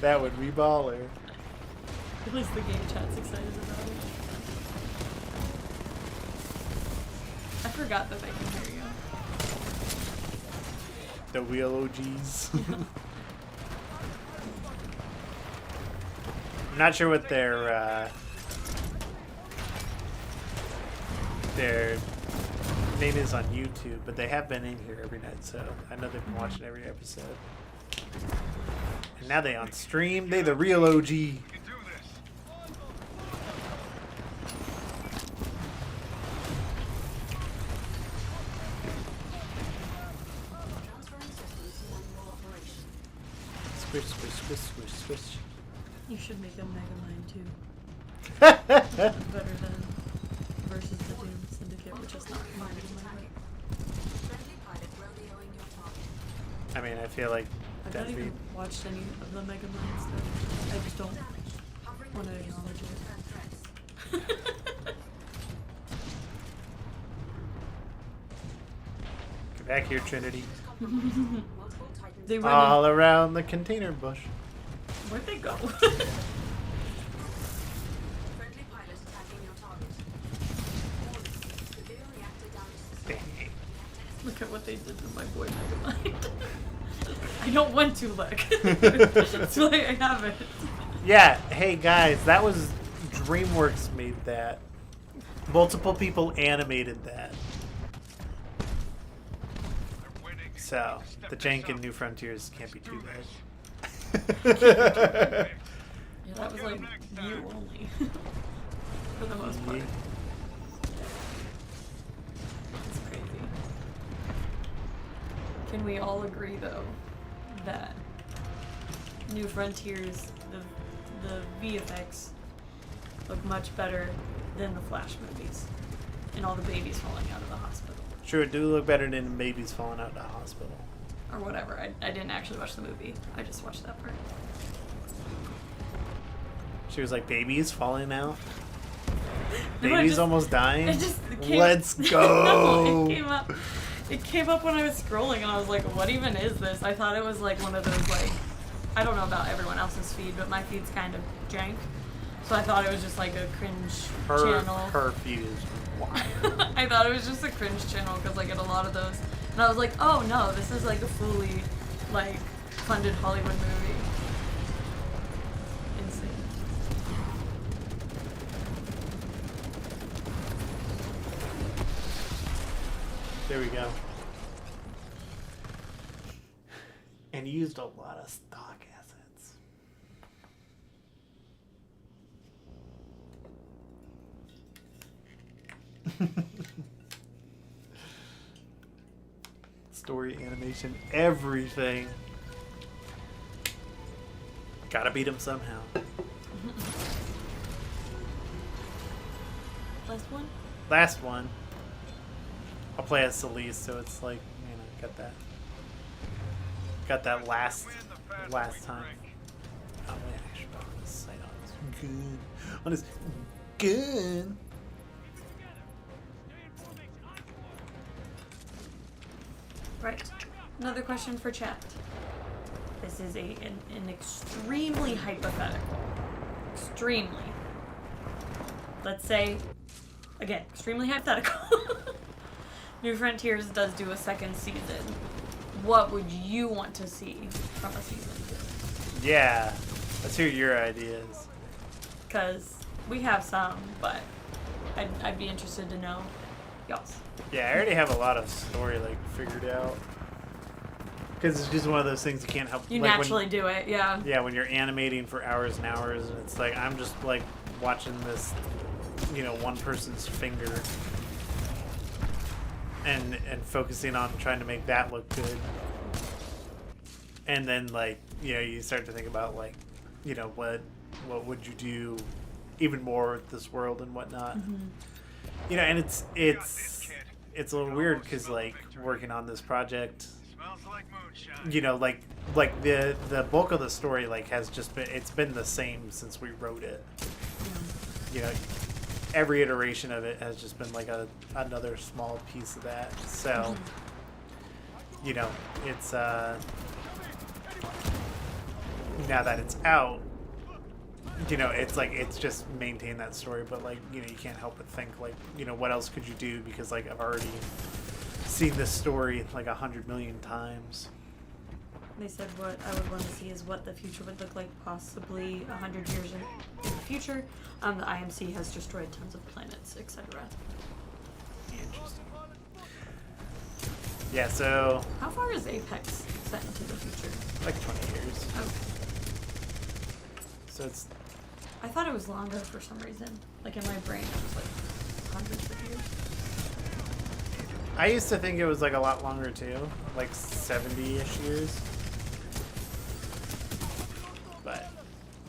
That would be baller. At least the game chat's excited about it. I forgot that they can hear you. The wheel OGs. I'm not sure what their name is on YouTube, but they have been in here every night, so I know they've been watching every episode. And now they on stream. They the real OG. Squish, squish, squish, squish, squish. You should make a Megamind too. Better than versus the Doom Syndicate, which is not mine. I mean, I feel like I've not that'd be. even watched any of the Megaminds, though. I just don't want to acknowledge it. Get back here, Trinity. They went All around the container bush. Where'd they go? Look at what they did to my boy Megamind. I don't want to look. That's why I have it. Yeah, hey guys, that was DreamWorks made that. Multiple people animated that. So, the jank in New Frontiers can't be too bad. Yeah, that was like you only. For the most part. It's crazy. Can we all agree though that New Frontiers, the VFX look much better than the Flash movies and all the babies falling out of the hospital? Sure, it do look better than babies falling out of the hospital. Or whatever. I didn't actually watch the movie. I just watched that part. She was like, babies falling out? No, Babies almost dying? it came, Let's go! No, it came up when I was scrolling and I was like, what even is this? I thought it was like one of those like, I don't know about everyone else's feed, but my feed's kind of jank. So I thought it was just like a cringe channel. Her feed is wild. I thought it was just a cringe channel because I get a lot of those. And I was like, oh no, this is like a fully like funded Hollywood movie. Insane. There we go. And used a lot of stock assets. Story, animation, everything. Gotta beat him somehow. Last one? Last one. I'll play as Celeste, so it's like, you know, got that last time. Oh my action on this site on his gun. Right. Another question for chat. This is an extremely hypothetical. Extremely. Let's say, again, extremely hypothetical. New Frontiers does do a second season. What would you want to see from a season 2? Yeah. Let's hear your ideas. Because we have some, but I'd be interested to know y'all's. Yeah, I already have a lot of story like figured out. Because it's just one of those things you can't help. You like, naturally do it, yeah. Yeah, when you're animating for hours and hours, and it's like I'm just like watching this, you know, one person's finger, and focusing on trying to make that look good. And then like, you know, you start to think about like, you know, what would you do even more with this world and whatnot. Mm-hmm. You know, and it's a little weird because like working on this project, you know, like the bulk of the story like has just been the same since we wrote it. You know, every iteration of it has just been like another small piece of that. So, you know, it's now that it's out, you know, it's like it's just maintained that story, but like, you know, you can't help but think like, you know, what else could you do, because like I've already seen this story like 100 million times. They said what I would want to see is what the future would look like, possibly 100 years in the future. The IMC has destroyed tons of planets, etc. Interesting. Yeah, so How far is Apex set into the future? like 20 years. Okay. So it's I thought it was longer for some reason. Like in my brain, it was like hundreds of years. I used to think it was like a lot longer too, like 70-ish years. But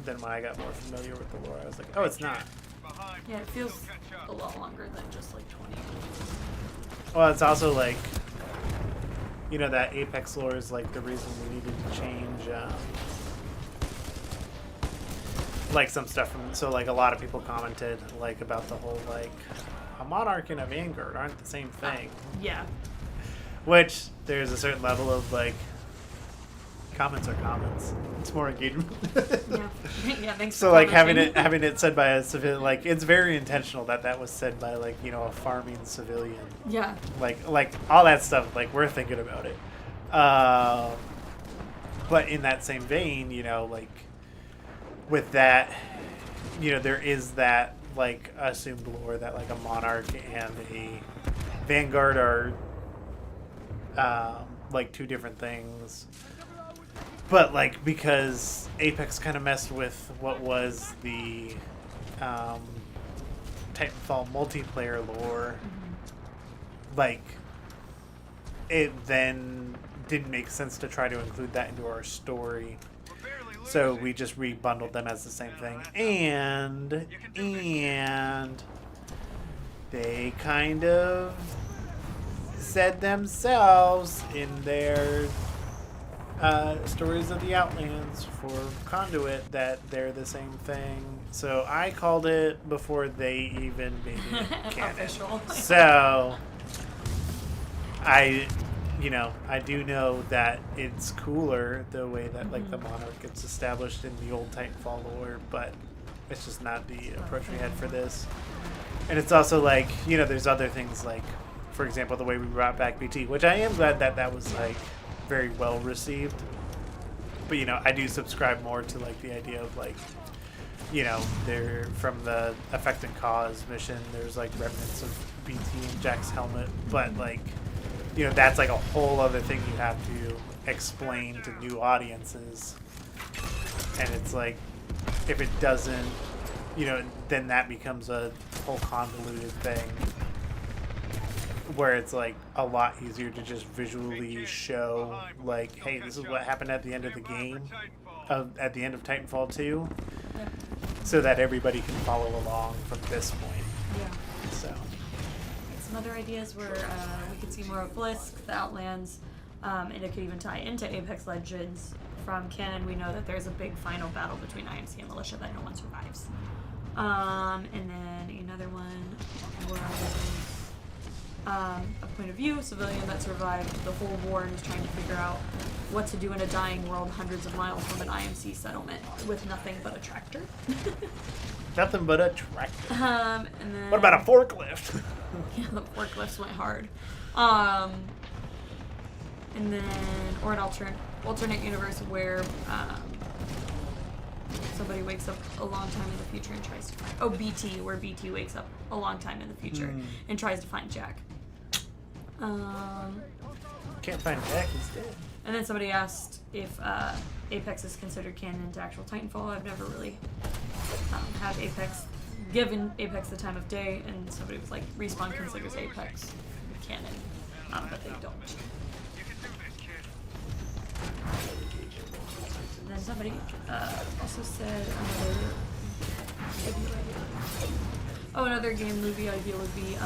then when I got more familiar with the lore, I was like, oh, it's not. Yeah, it feels a lot longer than just like 20 years. Well, it's also like, you know, that Apex lore is like the reason we needed to change, like some stuff from. So like a lot of people commented like about the whole like a Monarch and a Vanguard aren't the same thing. Yeah. Which there's a certain level of like comments are comments. It's more engagement. Yeah. Yeah. Thanks. So for like commenting. having it said by a civilian, like it's very intentional that was said by like, you know, a farming civilian. Yeah. Like all that stuff. Like we're thinking about it. But in that same vein, you know, like with that, you know, there is that like assumed lore that like a Monarch and a Vanguard are like two different things. But like because Apex kind of messed with what was the Titanfall multiplayer lore, like it then didn't make sense to try to include that into our story. So we just rebundled them as the same thing, and they kind of said themselves in their Stories of the Outlands for Conduit that they're the same thing. So I called it before they even made it canon. Official. So I do know that it's cooler the way that like the Monarch gets established in the old Titanfall lore, but it's just not the approach we had for this. And it's also like, you know, there's other things like, for example, the way we brought back BT, which I am glad that was like very well received. But you know, I do subscribe more to like the idea of like, you know, they're from the Effect and Cause mission, there's like remnants of BT and Jack's helmet, but like, you know, that's like a whole other thing you have to explain to new audiences. And it's like, if it doesn't, you know, then that becomes a whole convoluted thing where it's like a lot easier to just visually show like, hey, this is what happened at the end of the game, at the end of Titanfall 2, so that everybody can follow along from this point. Yeah. So Some other ideas were we could see more of Blisk, the Outlands, and it could even tie into Apex Legends. From canon, we know that there's a big final battle between IMC and Militia that no one survives. And then another one was a point of view, civilian that survived the whole war and is trying to figure out what to do in a dying world hundreds of miles from an IMC settlement with nothing but a tractor. Nothing but a tractor. And then, what about a forklift? Yeah, the forklifts went hard. And then, or an alternate universe where somebody wakes up a long time in the future and tries to find... BT, where BT wakes up a long time in the future and tries to find Jack. Can't find Jack, he's dead. And then somebody asked if Apex is considered canon to actual Titanfall. I've never really had given Apex the time of day, and somebody was like, Respawn considers Apex canon, but they don't. And then somebody also said another game movie idea would be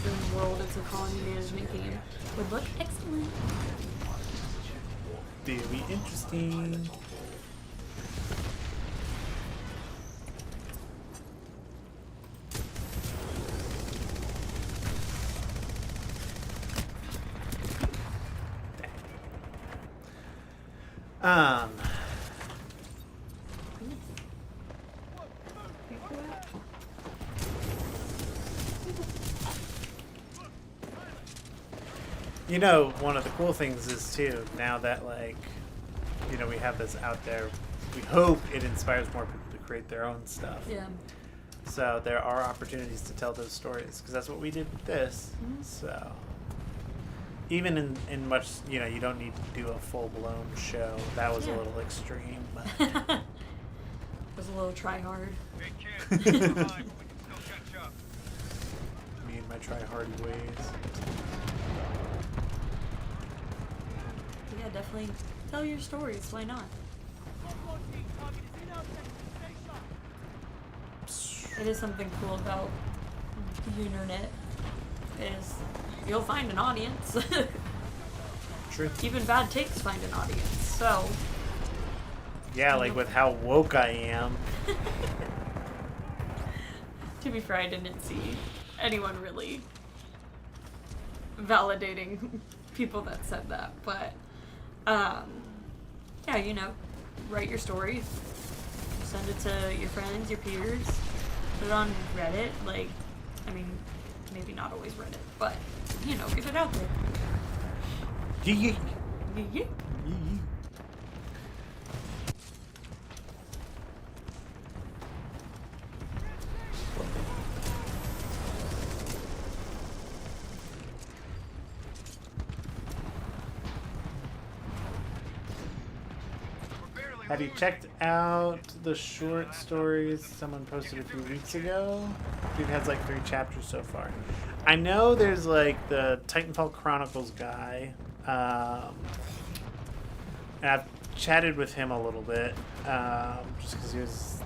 Dream World. It's a colony management game. Would look excellent. Very interesting. You know, one of the cool things is too, now that like, you know, we have this out there, we hope it inspires more people to create their own stuff. Yeah. So there are opportunities to tell those stories, because that's what we did with this. So even in much, you know, you don't need to do a full-blown show. That was a little extreme. But... it was a little try-hard. Hey kid, come on, we can still catch up. Me and my try-hardy ways. Yeah, definitely tell your stories. Why not? It is something cool about the internet. Is you'll find an audience. True. Even bad takes find an audience. So. Yeah, like with how woke I am. To be fair, I didn't see anyone really validating people that said that, but yeah, you know, write your story, send it to your friends, your peers, put it on Reddit. Like, I mean, maybe not always Reddit, but you know, get it out there. Yeah. Yeah. Have you checked out the short stories someone posted a few weeks ago? It has like 3 chapters so far. I know there's like the Titanfall Chronicles guy. And I've chatted with him a little bit, just because he was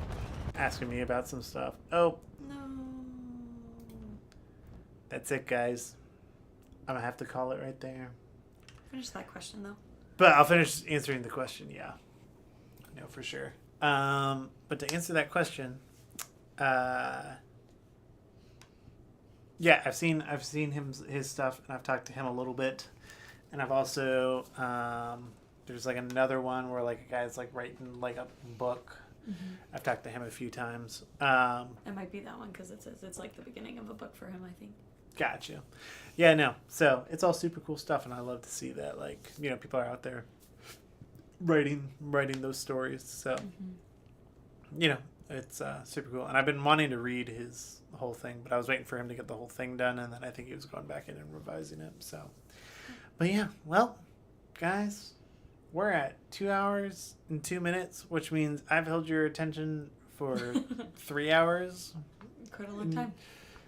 asking me about some stuff. Oh. No. That's it, guys. I'm going to have to call it right there. Finish that question, though. But I'll finish answering the question, yeah. No, for sure. But to answer that question, yeah, I've seen his stuff, and I've talked to him a little bit, and I've also there's like another one where like a guy's like writing like a book. Mm-hmm. I've talked to him a few times. It might be that one because it says it's like the beginning of a book for him, I think. Gotcha. Yeah, no. So it's all super cool stuff, and I love to see that. Like, you know, people are out there writing those stories. So, you know, it's super cool. And I've been wanting to read his whole thing, but I was waiting for him to get the whole thing done, and then I think he was going back in and revising it. So, but yeah, well, guys, we're at 2 hours and 2 minutes, which means I've held your attention for 3 hours. Quite a long time.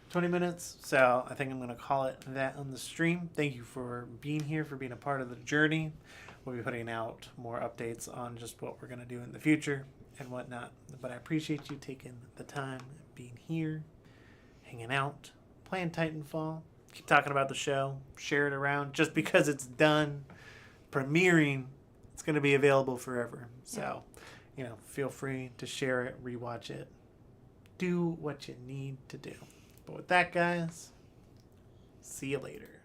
20 minutes. So I think I'm going to call it that on the stream. Thank you for being here, for being a part of the journey. We'll be putting out more updates on just what we're going to do in the future and whatnot. But I appreciate you taking the time, being here, hanging out, playing Titanfall. Keep talking about the show. Share it around. Just because it's done, premiering, it's going to be available forever. So, you know, feel free to share it, rewatch it. Do what you need to do. But with that, guys, see you later.